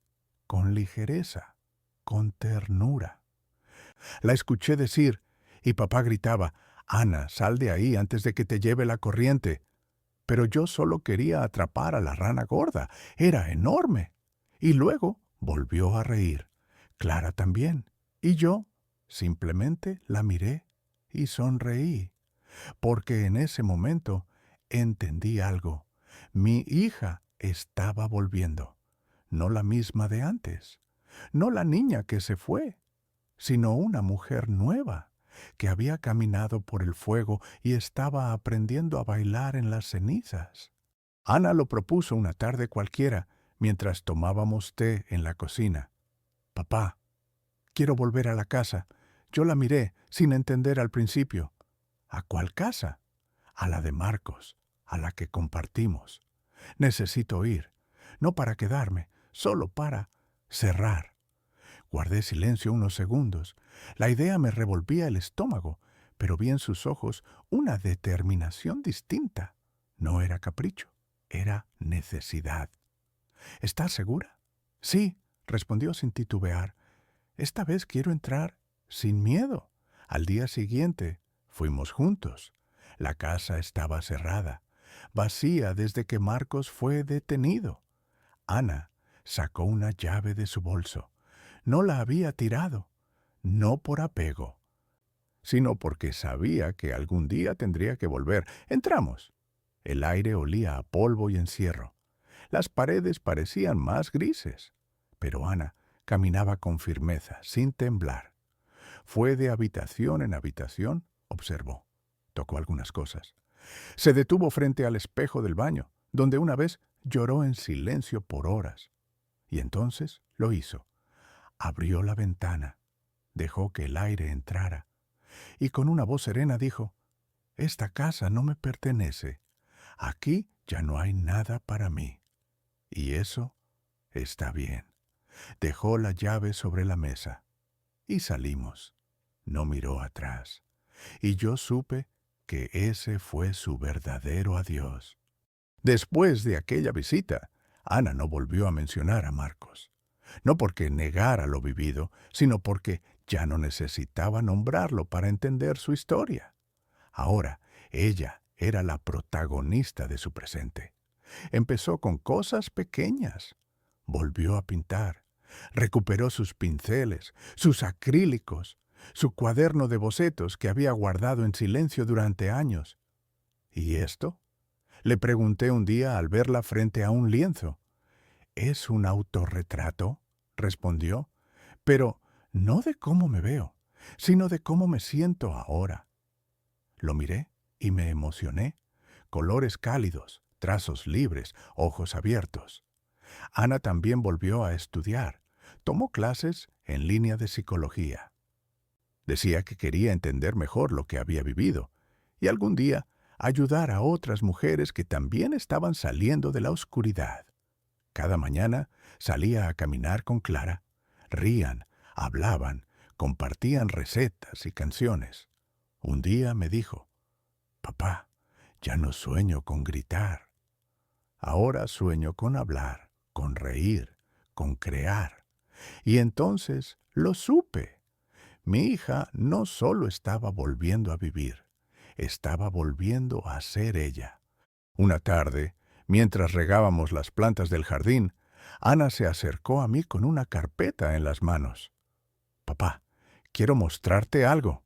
con ligereza, con ternura. La escuché decir, y papá gritaba, «Ana, sal de ahí antes de que te lleve la corriente». Pero yo solo quería atrapar a la rana gorda. Era enorme. Y luego volvió a reír. Clara también. Y yo simplemente la miré y sonreí, porque en ese momento entendí algo. Mi hija estaba volviendo. No la misma de antes. No la niña que se fue, sino una mujer nueva, que había caminado por el fuego y estaba aprendiendo a bailar en las cenizas. Ana lo propuso una tarde cualquiera, mientras tomábamos té en la cocina. «Papá, quiero volver a la casa». Yo la miré, sin entender al principio. «¿A cuál casa?» «A la de Marcos, a la que compartimos. Necesito ir, no para quedarme, solo para cerrar». Guardé silencio unos segundos. La idea me revolvía el estómago, pero vi en sus ojos una determinación distinta. No era capricho, era necesidad. «¿Estás segura?» «Sí», respondió sin titubear. «Esta vez quiero entrar sin miedo, Al día siguiente fuimos juntos. La casa estaba cerrada, vacía desde que Marcos fue detenido. Ana sacó una llave de su bolso. No la había tirado, no por apego, sino porque sabía que algún día tendría que volver. Entramos. El aire olía a polvo y encierro. Las paredes parecían más grises, pero Ana caminaba con firmeza, sin temblar. Fue de habitación en habitación, observó. Tocó algunas cosas. Se detuvo frente al espejo del baño, donde una vez lloró en silencio por horas. Y entonces lo hizo. Abrió la ventana, dejó que el aire entrara, y con una voz serena dijo: «Esta casa no me pertenece. Aquí ya no hay nada para mí. Y eso está bien». Dejó la llave sobre la mesa y salimos. No miró atrás. Y yo supe que ese fue su verdadero adiós. Después de aquella visita, Ana no volvió a mencionar a Marcos. No porque negara lo vivido, sino porque ya no necesitaba nombrarlo para entender su historia. Ahora, ella era la protagonista de su presente. Empezó con cosas pequeñas. Volvió a pintar. Recuperó sus pinceles, sus acrílicos, su cuaderno de bocetos que había guardado en silencio durante años. ¿Y esto?, le pregunté un día al verla frente a un lienzo. «¿Es un autorretrato?», respondió, «pero no de cómo me veo, sino de cómo me siento ahora». Lo miré y me emocioné. Colores cálidos, trazos libres, ojos abiertos. Ana también volvió a estudiar. Tomó clases en línea de psicología. Decía que quería entender mejor lo que había vivido y algún día ayudar a otras mujeres que también estaban saliendo de la oscuridad. Cada mañana salía a caminar con Clara. Rían, hablaban, compartían recetas y canciones. Un día me dijo: «Papá, ya no sueño con gritar. Ahora sueño con hablar, con reír, con crear». Y entonces lo supe. Mi hija no solo estaba volviendo a vivir, estaba volviendo a ser ella. Una tarde, mientras regábamos las plantas del jardín, Ana se acercó a mí con una carpeta en las manos. «Papá, quiero mostrarte algo».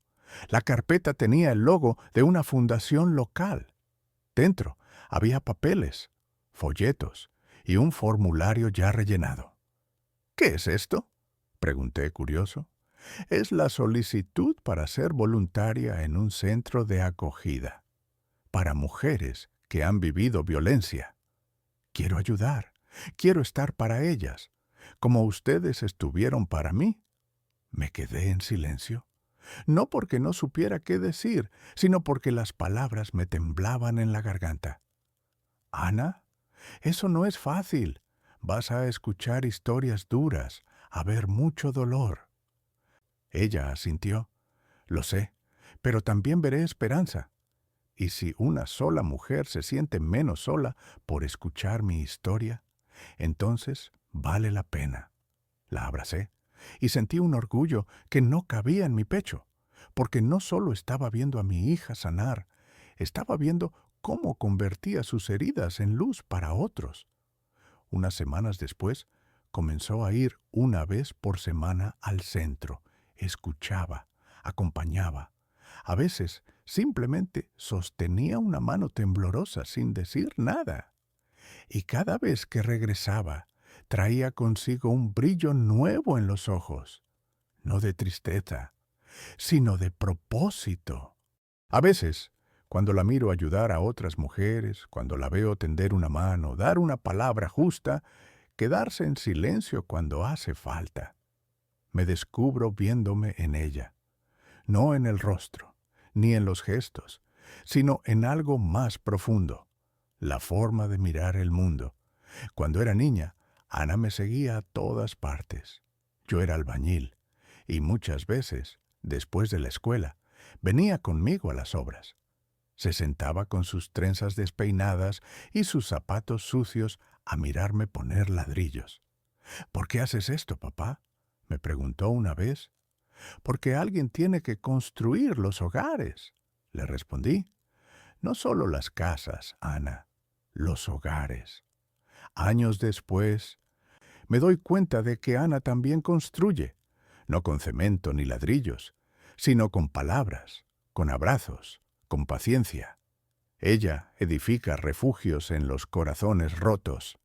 La carpeta tenía el logo de una fundación local. Dentro había papeles, folletos y un formulario ya rellenado. «¿Qué es esto?», pregunté curioso. «Es la solicitud para ser voluntaria en un centro de acogida para mujeres que han vivido violencia. Quiero ayudar, quiero estar para ellas, como ustedes estuvieron para mí». Me quedé en silencio, no porque no supiera qué decir, sino porque las palabras me temblaban en la garganta. «Ana, eso no es fácil. Vas a escuchar historias duras, a ver mucho dolor». Ella asintió. «Lo sé, pero también veré esperanza. Y si una sola mujer se siente menos sola por escuchar mi historia, entonces vale la pena». La abracé y sentí un orgullo que no cabía en mi pecho, porque no solo estaba viendo a mi hija sanar, estaba viendo cómo convertía sus heridas en luz para otros. Unas semanas después, comenzó a ir una vez por semana al centro. Escuchaba, acompañaba. A veces simplemente sostenía una mano temblorosa sin decir nada. Y cada vez que regresaba, traía consigo un brillo nuevo en los ojos, no de tristeza, sino de propósito. A veces, cuando la miro ayudar a otras mujeres, cuando la veo tender una mano, dar una palabra justa, quedarse en silencio cuando hace falta, me descubro viéndome en ella, no en el rostro, ni en los gestos, sino en algo más profundo, la forma de mirar el mundo. Cuando era niña, Ana me seguía a todas partes. Yo era albañil, y muchas veces, después de la escuela, venía conmigo a las obras. Se sentaba con sus trenzas despeinadas y sus zapatos sucios a mirarme poner ladrillos. «¿Por qué haces esto, papá?», me preguntó una vez. Porque alguien tiene que construir los hogares, le respondí. No solo las casas, Ana, los hogares. Años después, me doy cuenta de que Ana también construye, no con cemento ni ladrillos, sino con palabras, con abrazos, con paciencia. Ella edifica refugios en los corazones rotos.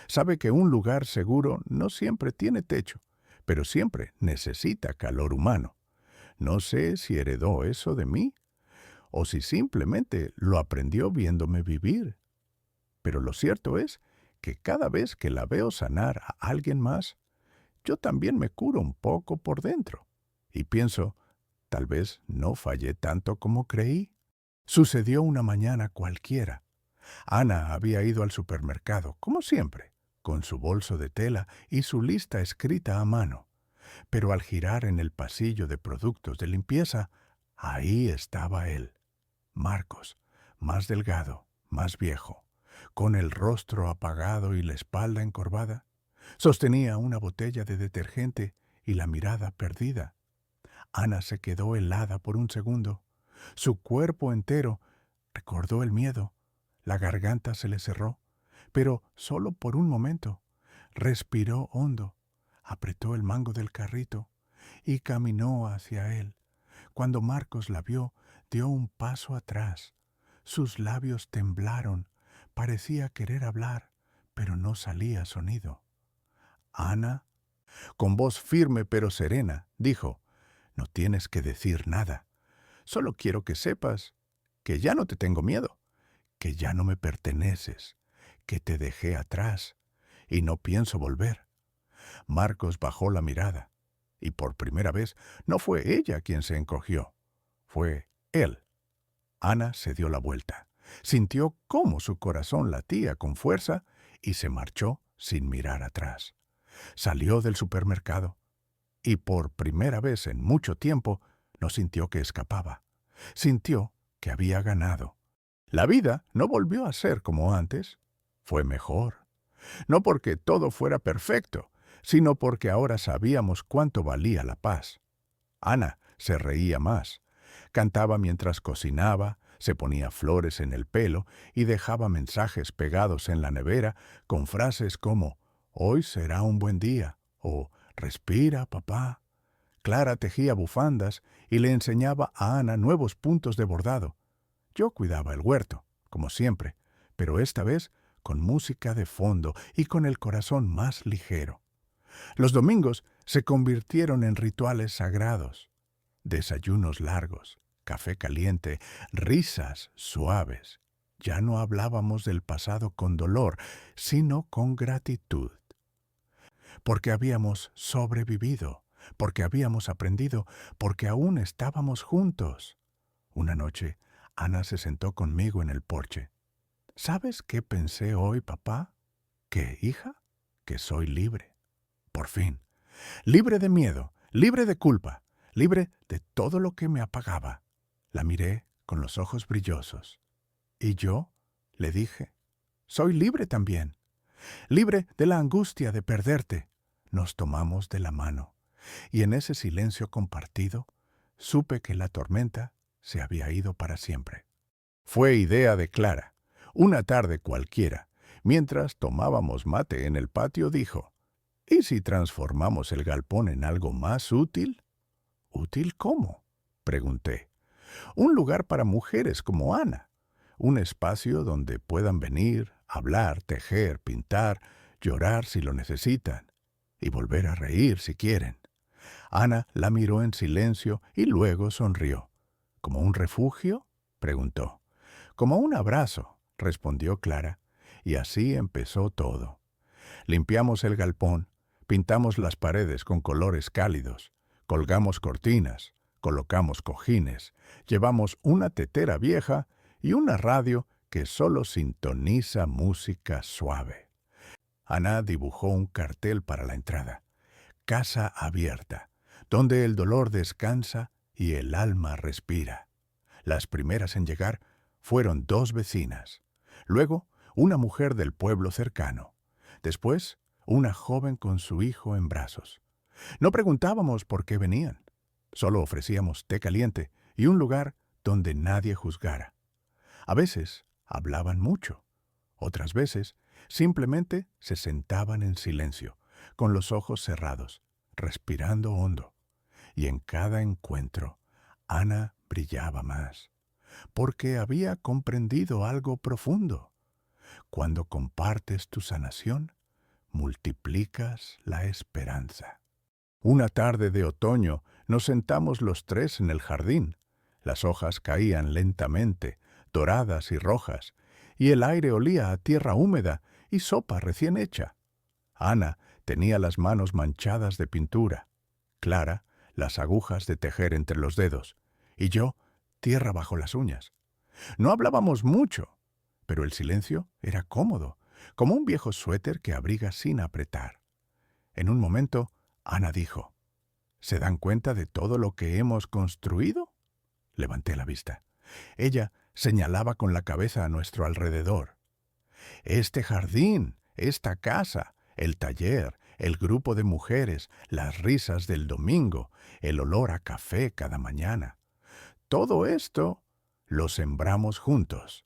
Sabe que un lugar seguro no siempre tiene techo, pero siempre necesita calor humano. No sé si heredó eso de mí o si simplemente lo aprendió viéndome vivir. Pero lo cierto es que cada vez que la veo sanar a alguien más, yo también me curo un poco por dentro. Y pienso, tal vez no fallé tanto como creí. Sucedió una mañana cualquiera. Ana había ido al supermercado, como siempre, con su bolso de tela y su lista escrita a mano. Pero al girar en el pasillo de productos de limpieza, ahí estaba él, Marcos, más delgado, más viejo, con el rostro apagado y la espalda encorvada. Sostenía una botella de detergente y la mirada perdida. Ana se quedó helada por un segundo. Su cuerpo entero recordó el miedo. La garganta se le cerró, pero solo por un momento. Respiró hondo, apretó el mango del carrito y caminó hacia él. Cuando Marcos la vio, dio un paso atrás. Sus labios temblaron. Parecía querer hablar, pero no salía sonido. Ana, con voz firme pero serena, dijo, «No tienes que decir nada. Solo quiero que sepas que ya no te tengo miedo, que ya no me perteneces, que te dejé atrás y no pienso volver». Marcos bajó la mirada, y por primera vez no fue ella quien se encogió, fue él. Ana se dio la vuelta, sintió cómo su corazón latía con fuerza y se marchó sin mirar atrás. Salió del supermercado y por primera vez en mucho tiempo no sintió que escapaba. Sintió que había ganado. La vida no volvió a ser como antes. Fue mejor. No porque todo fuera perfecto, sino porque ahora sabíamos cuánto valía la paz. Ana se reía más. Cantaba mientras cocinaba, se ponía flores en el pelo y dejaba mensajes pegados en la nevera con frases como «Hoy será un buen día» o «Respira, papá». Clara tejía bufandas y le enseñaba a Ana nuevos puntos de bordado. Yo cuidaba el huerto, como siempre, pero esta vez con música de fondo y con el corazón más ligero. Los domingos se convirtieron en rituales sagrados. Desayunos largos, café caliente, risas suaves. Ya no hablábamos del pasado con dolor, sino con gratitud. Porque habíamos sobrevivido, porque habíamos aprendido, porque aún estábamos juntos. Una noche, Ana se sentó conmigo en el porche. ¿Sabes qué pensé hoy, papá? ¿Qué, hija? Que soy libre. Por fin. Libre de miedo, libre de culpa, libre de todo lo que me apagaba. La miré con los ojos brillosos. ¿Y yo? Le dije. Soy libre también. Libre de la angustia de perderte. Nos tomamos de la mano. Y en ese silencio compartido, supe que la tormenta se había ido para siempre. Fue idea de Clara. Una tarde cualquiera, mientras tomábamos mate en el patio, dijo, ¿y si transformamos el galpón en algo más útil? ¿Útil cómo?, pregunté. Un lugar para mujeres como Ana. Un espacio donde puedan venir, hablar, tejer, pintar, llorar si lo necesitan y volver a reír si quieren. Ana la miró en silencio y luego sonrió. ¿Como un refugio?, preguntó. Como un abrazo, respondió Clara, y así empezó todo. Limpiamos el galpón, pintamos las paredes con colores cálidos, colgamos cortinas, colocamos cojines, llevamos una tetera vieja y una radio que solo sintoniza música suave. Ana dibujó un cartel para la entrada. Casa abierta, donde el dolor descansa y el alma respira. Las primeras en llegar fueron 2 vecinas. Luego, una mujer del pueblo cercano. Después, una joven con su hijo en brazos. No preguntábamos por qué venían. Solo ofrecíamos té caliente y un lugar donde nadie juzgara. A veces hablaban mucho. Otras veces simplemente se sentaban en silencio, con los ojos cerrados, respirando hondo. Y en cada encuentro, Ana brillaba más, porque había comprendido algo profundo. Cuando compartes tu sanación, multiplicas la esperanza. Una tarde de otoño nos sentamos los tres en el jardín. Las hojas caían lentamente, doradas y rojas, y el aire olía a tierra húmeda y sopa recién hecha. Ana tenía las manos manchadas de pintura, Clara las agujas de tejer entre los dedos, y yo tierra bajo las uñas. No hablábamos mucho, pero el silencio era cómodo, como un viejo suéter que abriga sin apretar. En un momento, Ana dijo, ¿se dan cuenta de todo lo que hemos construido? Levanté la vista. Ella señalaba con la cabeza a nuestro alrededor. Este jardín, esta casa, el taller, el grupo de mujeres, las risas del domingo, el olor a café cada mañana. Todo esto lo sembramos juntos.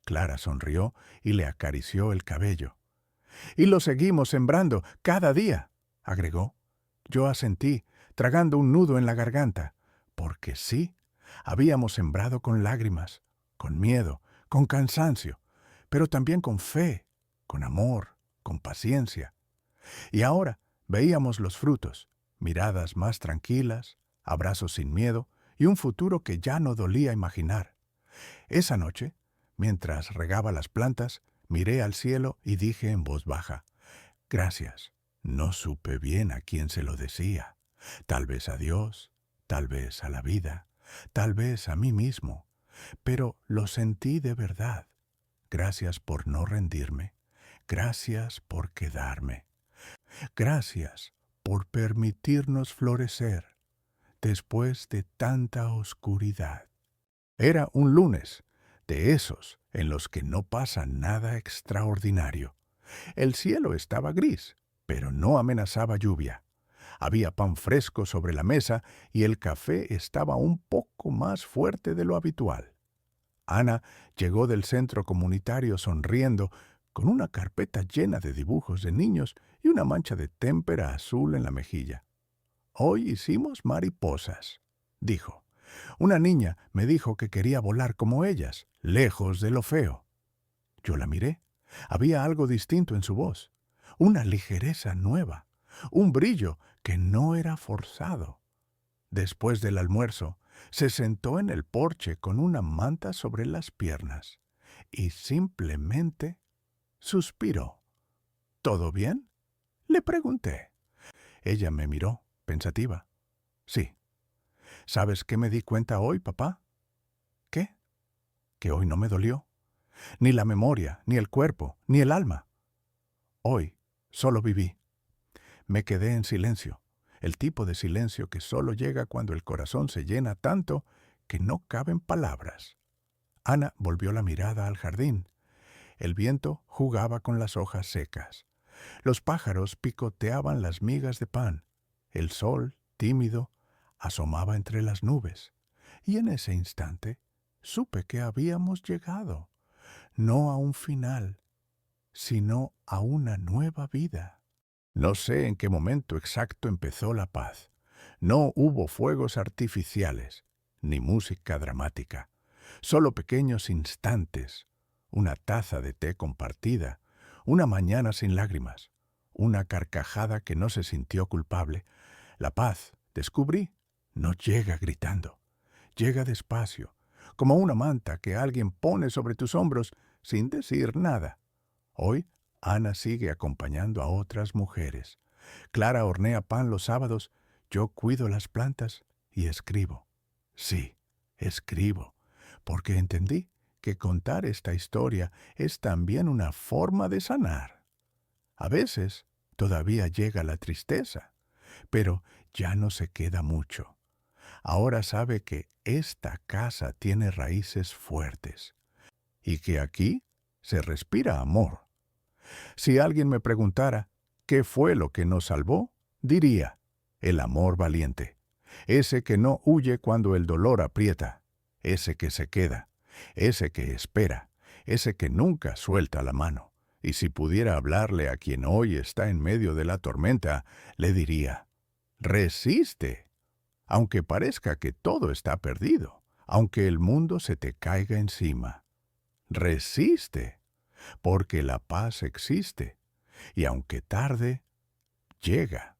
Clara sonrió y le acarició el cabello. Y lo seguimos sembrando cada día, agregó. Yo asentí, tragando un nudo en la garganta, porque sí, habíamos sembrado con lágrimas, con miedo, con cansancio, pero también con fe, con amor, con paciencia. Y ahora veíamos los frutos, miradas más tranquilas, abrazos sin miedo y un futuro que ya no dolía imaginar. Esa noche, mientras regaba las plantas, miré al cielo y dije en voz baja, «Gracias». No supe bien a quién se lo decía. Tal vez a Dios, tal vez a la vida, tal vez a mí mismo. Pero lo sentí de verdad. Gracias por no rendirme. Gracias por quedarme. Gracias por permitirnos florecer después de tanta oscuridad. Era un lunes, de esos en los que no pasa nada extraordinario. El cielo estaba gris, pero no amenazaba lluvia. Había pan fresco sobre la mesa y el café estaba un poco más fuerte de lo habitual. Ana llegó del centro comunitario sonriendo, con una carpeta llena de dibujos de niños y una mancha de témpera azul en la mejilla. «Hoy hicimos mariposas», dijo. «Una niña me dijo que quería volar como ellas, lejos de lo feo». Yo la miré. Había algo distinto en su voz, una ligereza nueva, un brillo que no era forzado. Después del almuerzo, se sentó en el porche con una manta sobre las piernas y simplemente suspiró. «¿Todo bien?», le pregunté. Ella me miró, pensativa. «Sí». «¿Sabes qué me di cuenta hoy, papá?» «¿Qué?» «Que hoy no me dolió. Ni la memoria, ni el cuerpo, ni el alma. Hoy solo viví. Me quedé en silencio, el tipo de silencio que solo llega cuando el corazón se llena tanto que no caben palabras». Ana volvió la mirada al jardín. El viento jugaba con las hojas secas. Los pájaros picoteaban las migas de pan. El sol, tímido, asomaba entre las nubes. Y en ese instante supe que habíamos llegado, no a un final, sino a una nueva vida. No sé en qué momento exacto empezó la paz. No hubo fuegos artificiales, ni música dramática. Solo pequeños instantes, una taza de té compartida, una mañana sin lágrimas, una carcajada que no se sintió culpable. La paz, descubrí, no llega gritando, llega despacio, como una manta que alguien pone sobre tus hombros sin decir nada. Hoy, Ana sigue acompañando a otras mujeres. Clara hornea pan los sábados, yo cuido las plantas y escribo. Sí, escribo, porque entendí que contar esta historia es también una forma de sanar. A veces todavía llega la tristeza, pero ya no se queda mucho. Ahora sabe que esta casa tiene raíces fuertes y que aquí se respira amor. Si alguien me preguntara qué fue lo que nos salvó, diría, el amor valiente. ese que no huye cuando el dolor aprieta, ese que se queda, ese que espera, ese que nunca suelta la mano. Y si pudiera hablarle a quien hoy está en medio de la tormenta, le diría, resiste, aunque parezca que todo está perdido, aunque el mundo se te caiga encima. Resiste, porque la paz existe, y aunque tarde, llega.